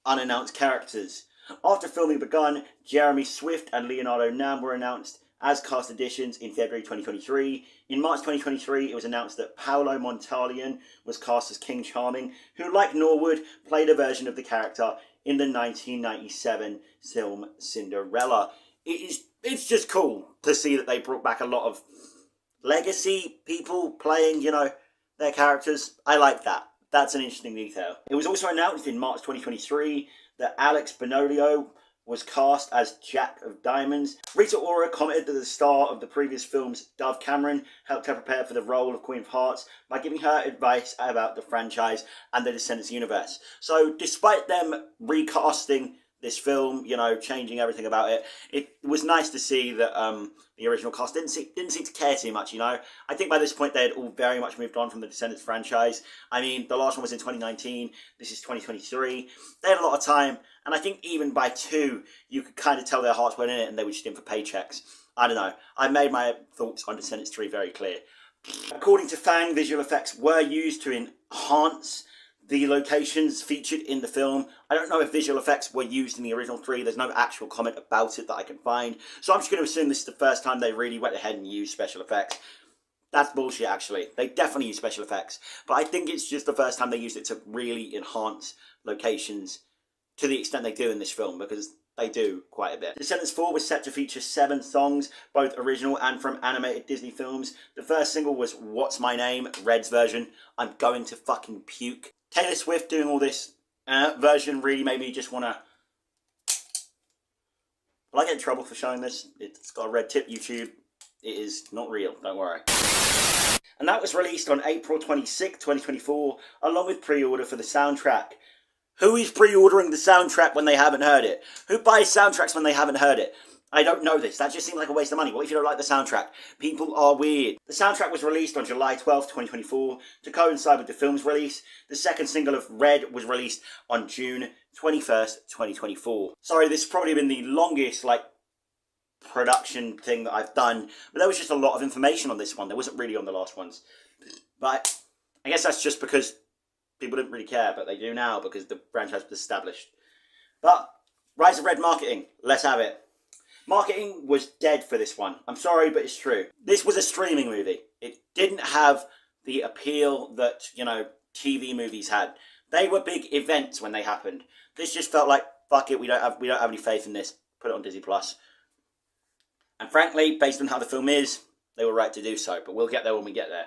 unannounced characters. After filming begun, Jeremy Swift and Leonardo Nam were announced as cast additions in February 2023. In March 2023, it was announced that Paolo Montalian was cast as King Charming, who, like Norwood, played a version of the character in the 1997 film Cinderella. It's just cool to see that they brought back a lot of legacy people playing, their characters. I like that. That's an interesting detail. It was also announced in March 2023 that Alex Benolio was cast as Jack of Diamonds. Rita Ora commented that the star of the previous films, Dove Cameron, helped her prepare for the role of Queen of Hearts by giving her advice about the franchise and the Descendants universe. So despite them recasting this film, changing everything about it, it was nice to see that the original cast didn't seem to care too much, I think by this point they had all very much moved on from the Descendants franchise. I mean, the last one was in 2019, this is 2023. They had a lot of time, and I think even by 2, you could kind of tell their hearts weren't in it and they were just in for paychecks. I don't know. I made my thoughts on Descendants 3 very clear. According to Fang, visual effects were used to enhance the locations featured in the film. I don't know if visual effects were used in the original 3. There's no actual comment about it that I can find. So I'm just going to assume this is the first time they really went ahead and used special effects. That's bullshit, actually. They definitely use special effects. But I think it's just the first time they used it to really enhance locations to the extent they do in this film, because they do quite a bit. Descendants 4 was set to feature 7 songs, both original and from animated Disney films. The first single was What's My Name, Red's version. I'm going to fucking puke. Taylor Swift doing all this version really made me just want to... Will I get in trouble for showing this? It's got a red tip, YouTube. It is not real, don't worry. And that was released on April 26, 2024, along with pre-order for the soundtrack. Who is pre-ordering the soundtrack when they haven't heard it? Who buys soundtracks when they haven't heard it? I don't know this. That just seems like a waste of money. What if you don't like the soundtrack? People are weird. The soundtrack was released on July 12th, 2024 to coincide with the film's release. The second single of Red was released on June 21st, 2024. Sorry, this has probably been the longest, production thing that I've done. But there was just a lot of information on this one. There wasn't really on the last ones. But I guess that's just because people didn't really care, but they do now because the franchise was established. But Rise of Red marketing. Let's have it. Marketing was dead for this one. I'm sorry, but it's true. This was a streaming movie. It didn't have the appeal that, TV movies had. They were big events when they happened. This just felt like, fuck it, we don't have any faith in this. Put it on Disney Plus. And frankly, based on how the film is, they were right to do so. But we'll get there when we get there.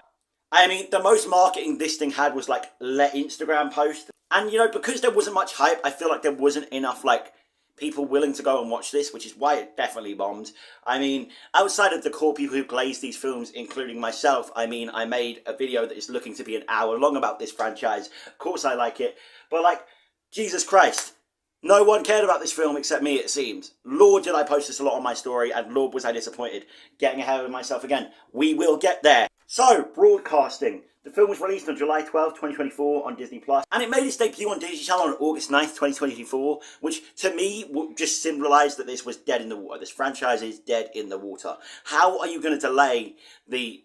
I mean, the most marketing this thing had was let Instagram post. And, because there wasn't much hype, I feel like there wasn't enough, people willing to go and watch this, which is why it definitely bombed. I mean, outside of the core people who glaze these films, including myself, I made a video that is looking to be an hour long about this franchise. Of course I like it. But, Jesus Christ. No one cared about this film except me, it seems. Lord, did I post this a lot on my story, and Lord, was I disappointed. Getting ahead of myself again. We will get there. So, broadcasting. The film was released on July 12, 2024 on Disney+, and it made its debut on Disney Channel on August 9th, 2024, which to me just symbolised that this was dead in the water. This franchise is dead in the water. How are you going to delay the,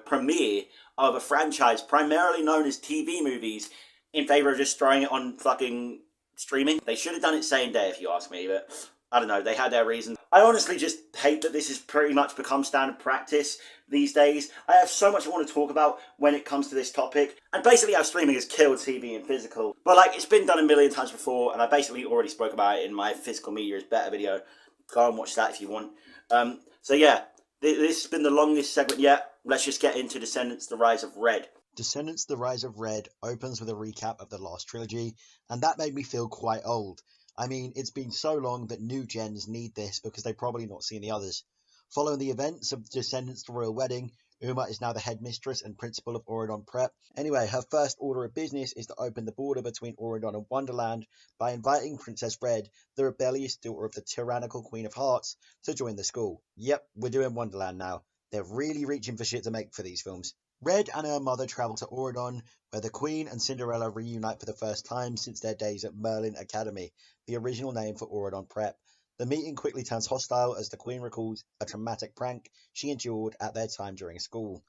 premiere of a franchise primarily known as TV movies in favour of just throwing it on fucking streaming? They should have done it same day if you ask me, but I don't know, they had their reasons. I honestly just hate that this has pretty much become standard practice these days. I have so much I want to talk about when it comes to this topic, and basically how streaming has killed TV and physical. But it's been done a million times before, and I basically already spoke about it in my Physical Media is Better video. Go and watch that if you want. So yeah, this has been the longest segment yet. Let's just get into Descendants: The Rise of Red. Descendants: The Rise of Red opens with a recap of the last trilogy, and that made me feel quite old. I mean, it's been so long that new gens need this because they've probably not seen the others. Following the events of Descendants' the royal wedding, Uma is now the headmistress and principal of Auradon Prep. Anyway, her first order of business is to open the border between Auradon and Wonderland by inviting Princess Red, the rebellious daughter of the tyrannical Queen of Hearts, to join the school. Yep, we're doing Wonderland now. They're really reaching for shit to make for these films. Red and her mother travel to Auradon, where the Queen and Cinderella reunite for the first time since their days at Merlin Academy, the original name for Auradon Prep. The meeting quickly turns hostile as the Queen recalls a traumatic prank she endured at their time during school.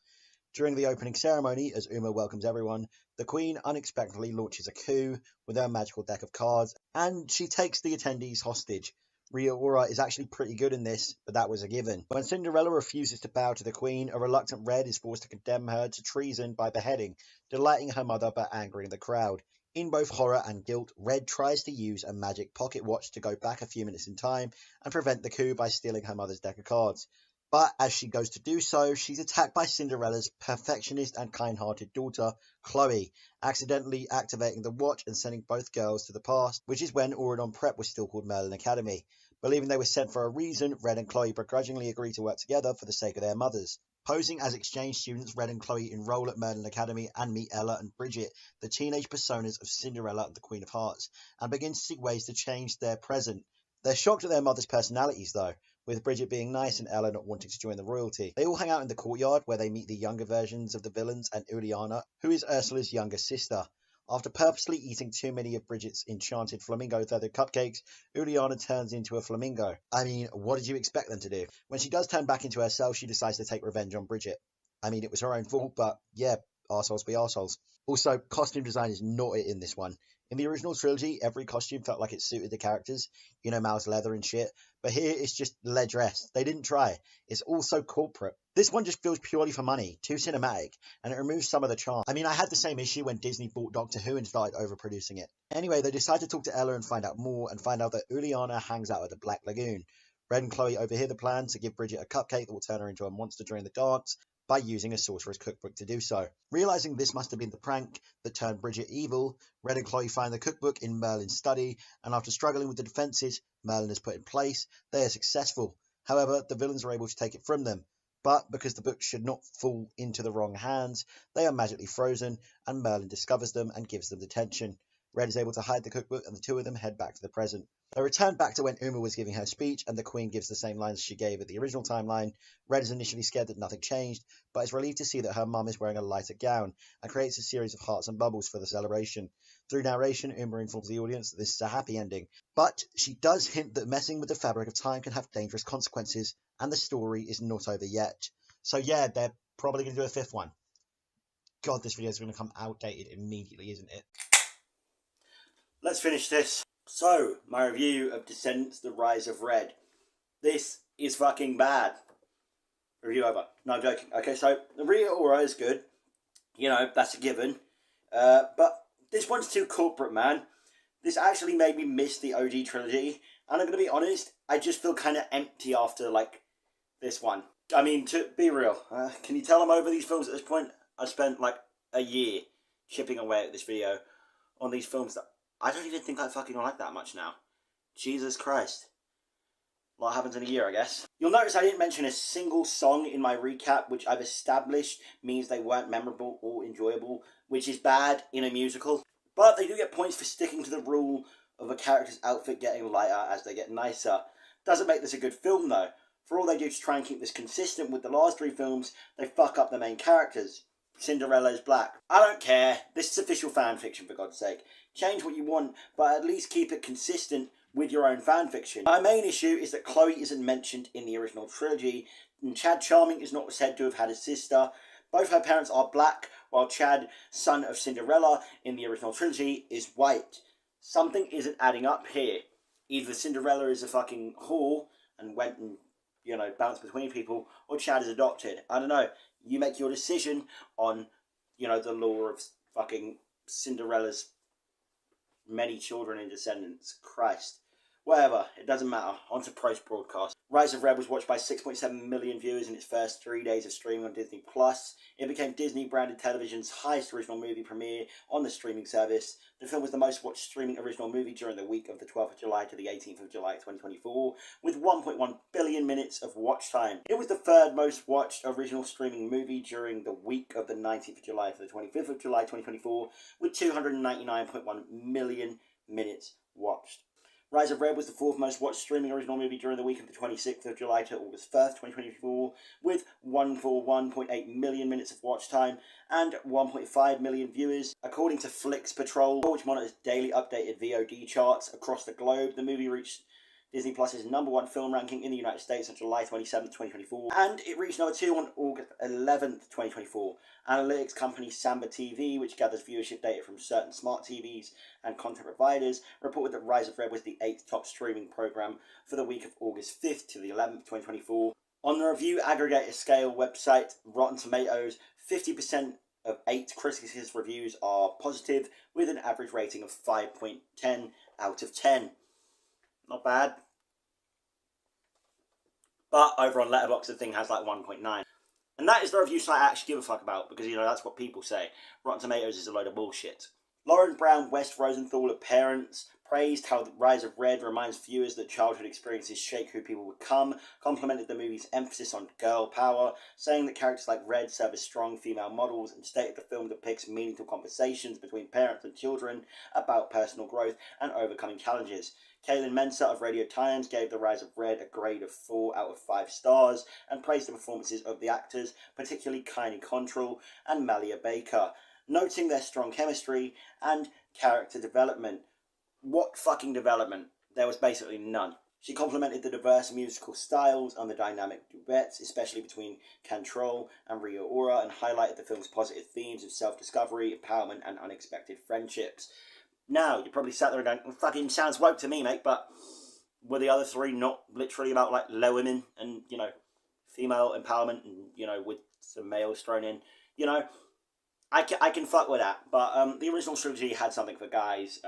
During the opening ceremony, as Uma welcomes everyone, the Queen unexpectedly launches a coup with her magical deck of cards, and she takes the attendees hostage. Rita Ora is actually pretty good in this, but that was a given. When Cinderella refuses to bow to the Queen, a reluctant Red is forced to condemn her to treason by beheading, delighting her mother but angering the crowd. In both horror and guilt, Red tries to use a magic pocket watch to go back a few minutes in time and prevent the coup by stealing her mother's deck of cards. But as she goes to do so, she's attacked by Cinderella's perfectionist and kind-hearted daughter, Chloe, accidentally activating the watch and sending both girls to the past, which is when Auradon Prep was still called Merlin Academy. Believing they were sent for a reason, Red and Chloe begrudgingly agree to work together for the sake of their mothers. Posing as exchange students, Red and Chloe enroll at Merlin Academy and meet Ella and Bridget, the teenage personas of Cinderella and the Queen of Hearts, and begin to seek ways to change their present. They're shocked at their mother's personalities, though, with Bridget being nice and Ella not wanting to join the royalty. They all hang out in the courtyard, where they meet the younger versions of the villains and Uliana, who is Ursula's younger sister. After purposely eating too many of Bridget's enchanted flamingo-feathered cupcakes, Uliana turns into a flamingo. I mean, what did you expect them to do? When she does turn back into herself, she decides to take revenge on Bridget. I mean, it was her own fault, but yeah, arseholes be arseholes. Also, costume design is not it in this one. In the original trilogy, every costume felt like it suited the characters, you know, mouse leather and shit, but here it's just le dress. They didn't try. It's all so corporate. This one just feels purely for money, too cinematic, and it removes some of the charm. I mean, I had the same issue when Disney bought Doctor Who and started overproducing it. Anyway, they decide to talk to Ella and find out more, and find out that Uliana hangs out at the Black Lagoon. Red and Chloe overhear the plan to give Bridget a cupcake that will turn her into a monster during the dance, by using a sorcerer's cookbook to do so. Realizing this must have been the prank that turned Bridget evil, Red and Chloe find the cookbook in Merlin's study, and after struggling with the defenses Merlin has put in place, they are successful. However, the villains are able to take it from them, but because the book should not fall into the wrong hands, they are magically frozen, and Merlin discovers them and gives them detention. Red is able to hide the cookbook, and the two of them head back to the present. They return back to when Uma was giving her speech, and the Queen gives the same lines she gave at the original timeline. Red is initially scared that nothing changed, but is relieved to see that her mum is wearing a lighter gown, and creates a series of hearts and bubbles for the celebration. Through narration, Uma informs the audience that this is a happy ending, but she does hint that messing with the fabric of time can have dangerous consequences, and the story is not over yet. So yeah, they're probably going to do a fifth one. God, this video is going to come outdated immediately, isn't it? Let's finish this. So, my review of Descendants, The Rise of Red. This is fucking bad. Review over. No, I'm joking. Okay, so, the Rita Ora is good. You know, that's a given. But this one's too corporate, man. This actually made me miss the OG trilogy. And I'm going to be honest, I just feel kind of empty after, like, this one. I mean, to be real, can you tell I'm over these films at this point? I spent, like, a year chipping away at this video on these films that I don't even think I fucking like that much now. Jesus Christ. A lot happens in a year, I guess. You'll notice I didn't mention a single song in my recap, which I've established means they weren't memorable or enjoyable, which is bad in a musical. But they do get points for sticking to the rule of a character's outfit getting lighter as they get nicer. Doesn't make this a good film, though. For all they do to try and keep this consistent with the last three films, they fuck up the main characters. Cinderella is black. I don't care. This is official fanfiction, for God's sake. Change what you want, but at least keep it consistent with your own fanfiction. My main issue is that Chloe isn't mentioned in the original trilogy, and Chad Charming is not said to have had a sister. Both her parents are black, while Chad, son of Cinderella in the original trilogy, is white. Something isn't adding up here. Either Cinderella is a fucking whore and went and, you know, bounced between people, or Chad is adopted. I don't know. You make your decision on, you know, the lore of fucking Cinderella's many children and descendants. Christ. Whatever, it doesn't matter. On to post-broadcast. Rise of Red was watched by 6.7 million viewers in its first 3 days of streaming on Disney+. It became Disney-branded television's highest original movie premiere on the streaming service. The film was the most watched streaming original movie during the week of the 12th of July to the 18th of July 2024, with 1.1 billion minutes of watch time. It was the third most watched original streaming movie during the week of the 19th of July to the 25th of July 2024, with 299.1 million minutes watched. Rise of Red was the fourth most watched streaming original movie during the week of the 26th of July to August 1st, 2024, with 141.8 million minutes of watch time and 1.5 million viewers. According to Flix Patrol, which monitors daily updated VOD charts across the globe, the movie reached Disney Plus's #1 film ranking in the United States on July 27th, 2024, and it reached #2 on August 11th, 2024. Analytics company Samba TV, which gathers viewership data from certain smart TVs and content providers, reported that Rise of Red was the 8th top streaming program for the week of August 5th to the 11th, 2024. On the review aggregator scale website Rotten Tomatoes, 50% of 8 critics' reviews are positive, with an average rating of 5.10 out of 10. Not bad. But over on Letterboxd, the thing has like 1.9. And that is the review site I actually give a fuck about, because, you know, that's what people say. Rotten Tomatoes is a load of bullshit. Lauren Brown West Rosenthal of Parents praised how The Rise of Red reminds viewers that childhood experiences shape who people become, complimented the movie's emphasis on girl power, saying that characters like Red serve as strong female models, and stated the film depicts meaningful conversations between parents and children about personal growth and overcoming challenges. Kaylin Mensah of Radio Times gave The Rise of Red a grade of 4 out of 5 stars and praised the performances of the actors, particularly Kylie Cantrall and Malia Baker, noting their strong chemistry and character development. What fucking development? There was basically none. She complimented the diverse musical styles and the dynamic duets, especially between Cantrall and Rita Ora, and highlighted the film's positive themes of self-discovery, empowerment, and unexpected friendships. Now, you probably sat there and going, fucking sounds woke to me, mate, but were the other three not literally about, like, low women and, you know, female empowerment and, you know, with some males thrown in? You know, I can fuck with that, but the original trilogy had something for guys,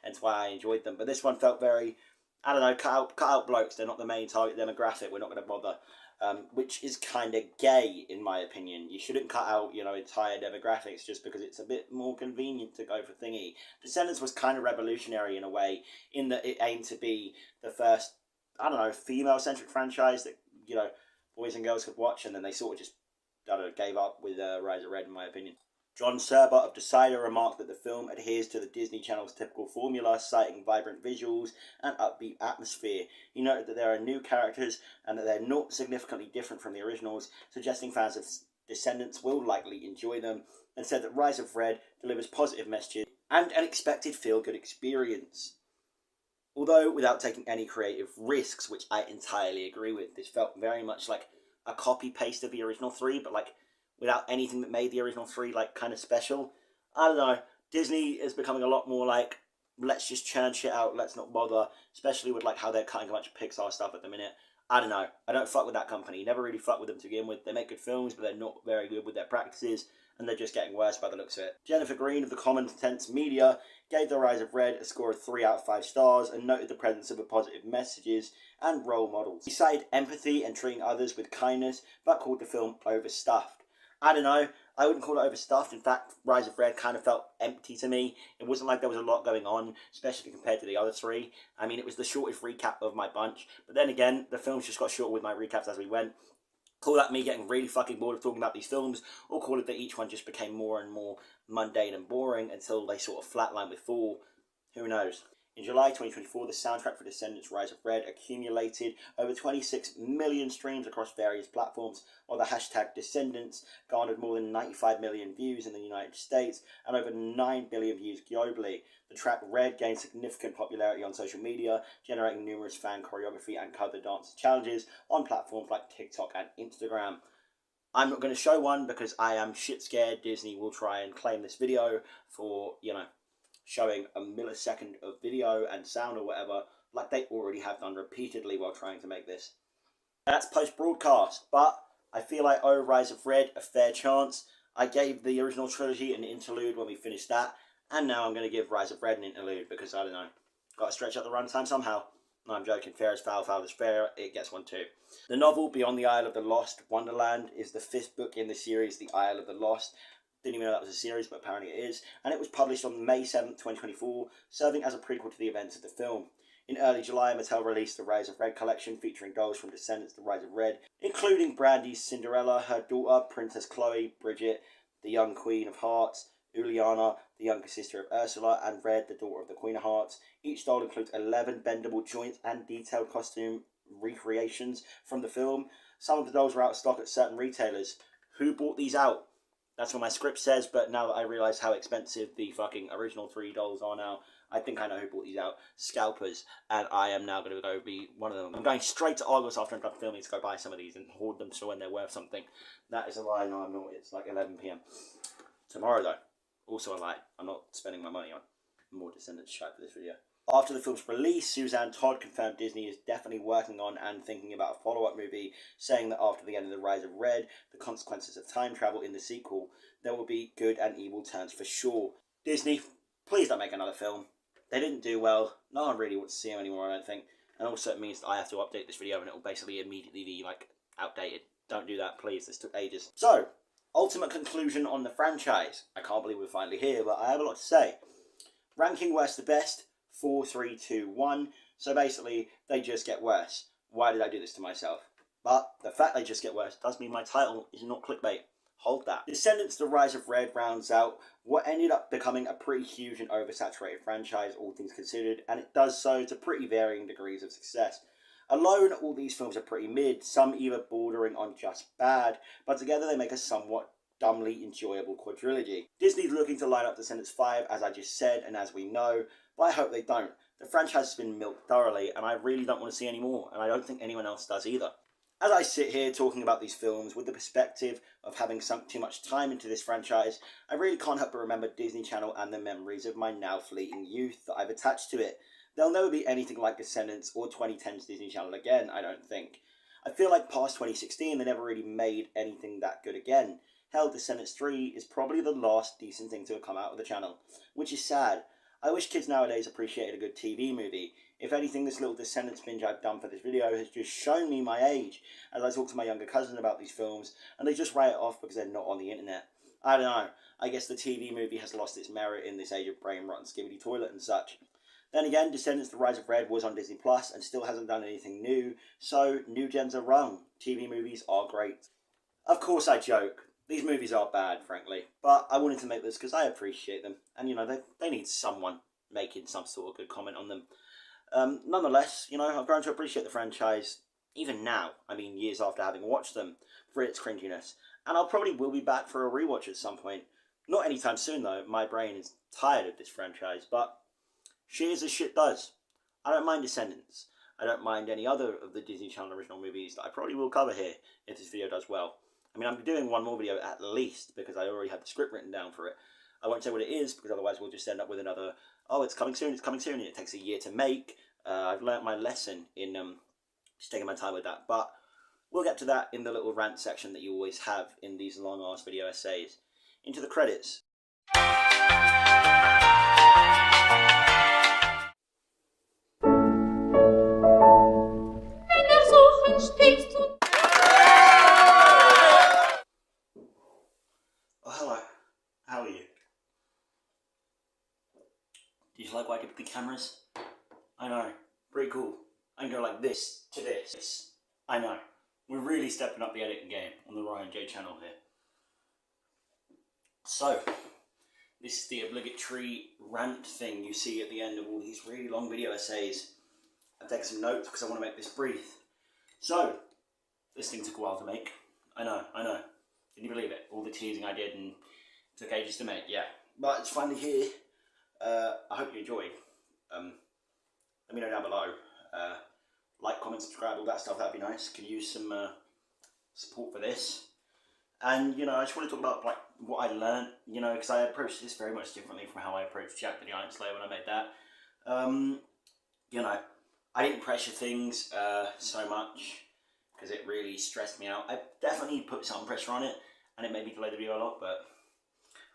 hence why I enjoyed them. But this one felt very, I don't know, cut out blokes. They're not the main target demographic. We're not going to bother. Which is kind of gay, in my opinion. You shouldn't cut out, you know, entire demographics just because it's a bit more convenient to go for thingy. Descendants was kind of revolutionary in a way, in that it aimed to be the first, I don't know, female-centric franchise that, you know, boys and girls could watch, and then they sort of just, I don't know, gave up with Rise of Red, in my opinion. John Serber of Decider remarked that the film adheres to the Disney Channel's typical formula, citing vibrant visuals and upbeat atmosphere. He noted that there are new characters and that they're not significantly different from the originals, suggesting fans of Descendants will likely enjoy them, and said that Rise of Red delivers positive messages and an expected feel-good experience. Although without taking any creative risks, which I entirely agree with. This felt very much like a copy-paste of the original three, but like without anything that made the original three, like, kind of special. I don't know. Disney is becoming a lot more like, let's just churn shit out, let's not bother. Especially with, like, how they're cutting a bunch of Pixar stuff at the minute. I don't know. I don't fuck with that company. Never really fuck with them to begin with. They make good films, but they're not very good with their practices, and they're just getting worse by the looks of it. Jennifer Green of the Common Sense Media gave The Rise of Red a score of 3 out of 5 stars and noted the presence of positive messages and role models. He cited empathy and treating others with kindness, but called the film overstuffed. I don't know, I wouldn't call it overstuffed. In fact, Rise of Red kind of felt empty to me. It wasn't like there was a lot going on, especially compared to the other three. I mean, it was the shortest recap of my bunch. But then again, the films just got shorter with my recaps as we went. Call that me getting really fucking bored of talking about these films, or call it that each one just became more and more mundane and boring until they sort of flatlined with 4. Who knows? In July 2024, the soundtrack for Descendants Rise of Red accumulated over 26 million streams across various platforms, while the hashtag Descendants garnered more than 95 million views in the United States and over 9 billion views globally. The track Red gained significant popularity on social media, generating numerous fan choreography and cover dance challenges on platforms like TikTok and Instagram. I'm not going to show one because I am shit scared Disney will try and claim this video for, you know, showing a millisecond of video and sound or whatever, like they already have done repeatedly while trying to make this. That's post-broadcast, but I feel I owe Rise of Red a fair chance. I gave the original trilogy an interlude when we finished that, and now I'm going to give Rise of Red an interlude because, I don't know, got to stretch out the runtime somehow. No, I'm joking. Fair is foul, foul is fair. It gets one too. The novel Beyond the Isle of the Lost, Wonderland, is the 5th book in the series The Isle of the Lost. Didn't even know that was a series, but apparently it is. And it was published on May 7th, 2024, serving as a prequel to the events of the film. In early July, Mattel released the Rise of Red collection, featuring dolls from Descendants, The Rise of Red, including Brandy's Cinderella, her daughter, Princess Chloe, Bridget, the young Queen of Hearts, Uliana, the younger sister of Ursula, and Red, the daughter of the Queen of Hearts. Each doll includes 11 bendable joints and detailed costume recreations from the film. Some of the dolls were out of stock at certain retailers. Who bought these out? That's what my script says, but now that I realise how expensive the fucking original 3 dolls are now, I think I know who bought these out. Scalpers. And I am now going to go be one of them. I'm going straight to Argos after I'm done filming to go buy some of these and hoard them so when they're worth something. That is a lie. No, I'm not. It's like 11 PM. Tomorrow, though. Also a lie. I'm not spending my money on more Descendants shite for this video. After the film's release, Suzanne Todd confirmed Disney is definitely working on and thinking about a follow-up movie, saying that after the end of The Rise of Red, the consequences of time travel in the sequel, there will be good and evil turns for sure. Disney, please don't make another film. They didn't do well. No one really wants to see them anymore, I don't think. And also it means that I have to update this video and it will basically immediately be, like, outdated. Don't do that, please. This took ages. So, ultimate conclusion on the franchise. I can't believe we're finally here, but I have a lot to say. Ranking worst to best, 4, 3, 2, 1. So basically, they just get worse. Why did I do this to myself? But the fact they just get worse does mean my title is not clickbait. Hold that. Descendants, The Rise of Red rounds out what ended up becoming a pretty huge and oversaturated franchise, all things considered, and it does so to pretty varying degrees of success. Alone, all these films are pretty mid, some either bordering on just bad, but together they make a somewhat dumbly enjoyable quadrilogy. Disney's looking to line up Descendants 5, as I just said, and as we know, but I hope they don't. The franchise has been milked thoroughly, and I really don't want to see any more, and I don't think anyone else does either. As I sit here talking about these films with the perspective of having sunk too much time into this franchise, I really can't help but remember Disney Channel and the memories of my now fleeting youth that I've attached to it. There'll never be anything like Descendants or 2010's Disney Channel again, I don't think. I feel like past 2016 they never really made anything that good again. Hell, Descendants 3 is probably the last decent thing to have come out of the channel, which is sad. I wish kids nowadays appreciated a good TV movie. If anything, this little Descendants binge I've done for this video has just shown me my age, as I talk to my younger cousins about these films, and they just write it off because they're not on the internet. I don't know, I guess the TV movie has lost its merit in this age of brain rot and skibbity toilet and such. Then again, Descendants The Rise of Red was on Disney Plus and still hasn't done anything new, so new gens are wrong. TV movies are great. Of course I joke. These movies are bad, frankly, but I wanted to make this because I appreciate them, and you know, they need someone making some sort of good comment on them. Nonetheless, you know, I've grown to appreciate the franchise, even now, I mean years after having watched them, for its cringiness, and I'll probably will be back for a rewatch at some point. Not anytime soon though, my brain is tired of this franchise, but shit is as shit does. I don't mind Descendants. I don't mind any other of the Disney Channel original movies that I probably will cover here if this video does well. I mean, I'm doing one more video at least because I already have the script written down for it. I won't say what it is because otherwise we'll just end up with another, oh, it's coming soon, and it takes a year to make. I've learnt my lesson in just taking my time with that, but we'll get to that in the little rant section that you always have in these long-ass video essays. Into the credits. Oh, hello. How are you? Do you like what I did with the cameras? I know. Pretty cool. I can go like this to this. I know. We're really stepping up the editing game on the RyanJ channel here. So, this is the obligatory rant thing you see at the end of all these really long video essays. I've taken some notes because I want to make this brief. So, this thing took a while to make. I know. Can you believe it? All the teasing I did and it took ages to make, yeah. But it's finally here. I hope you enjoyed. Let me know down below. Like, comment, subscribe, all that stuff, that'd be nice. Could use some support for this. And, you know, I just want to talk about, like, what I learned, you know, because I approached this very much differently from how I approached Jack the Giant Slayer when I made that. You know, I didn't pressure things so much because it really stressed me out. I definitely put some pressure on it and it made me delay the video a lot, but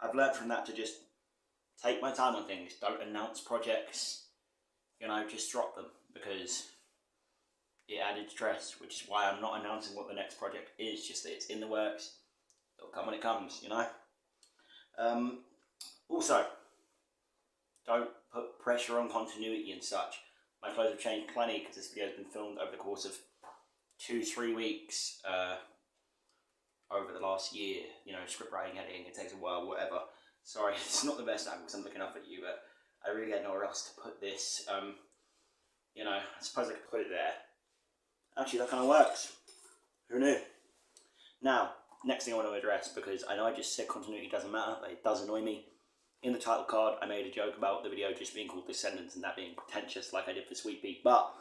I've learned from that to just take my time on things. Don't announce projects, you know, just drop them because it added stress, which is why I'm not announcing what the next project is, just that it's in the works. It'll come when it comes, you know? Also, don't put pressure on continuity and such. My clothes have changed plenty because this video has been filmed over the course of 2-3 weeks over the last year. You know, script writing, editing, it takes a while, whatever. Sorry, it's not the best angle because I'm looking up at you, but I really had nowhere else to put this. You know, I suppose I could put it there. Actually, that kind of works. Who knew? Now, next thing I want to address, because I know I just said continuity doesn't matter, but it does annoy me. In the title card, I made a joke about the video just being called Descendants and that being pretentious like I did for Sweet Pea, but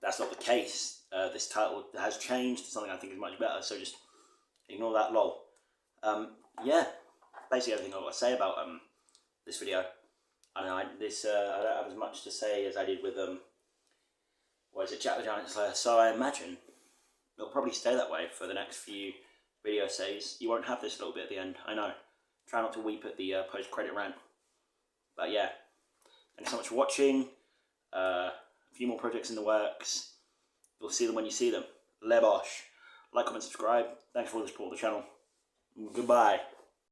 that's not the case. This title has changed to something I think is much better, so just ignore that lol. Yeah, basically everything I've got to say about this video. I don't have as much to say as I did with Chat with Giant Slayer, so I imagine it'll probably stay that way for the next few video says. You won't have this little bit at the end, I know. Try not to weep at the post-credit rant. But yeah, thanks so much for watching. A few more projects in the works. You'll see them when you see them. Lebosh. Like, comment, subscribe. Thanks for all the support of the channel. Goodbye.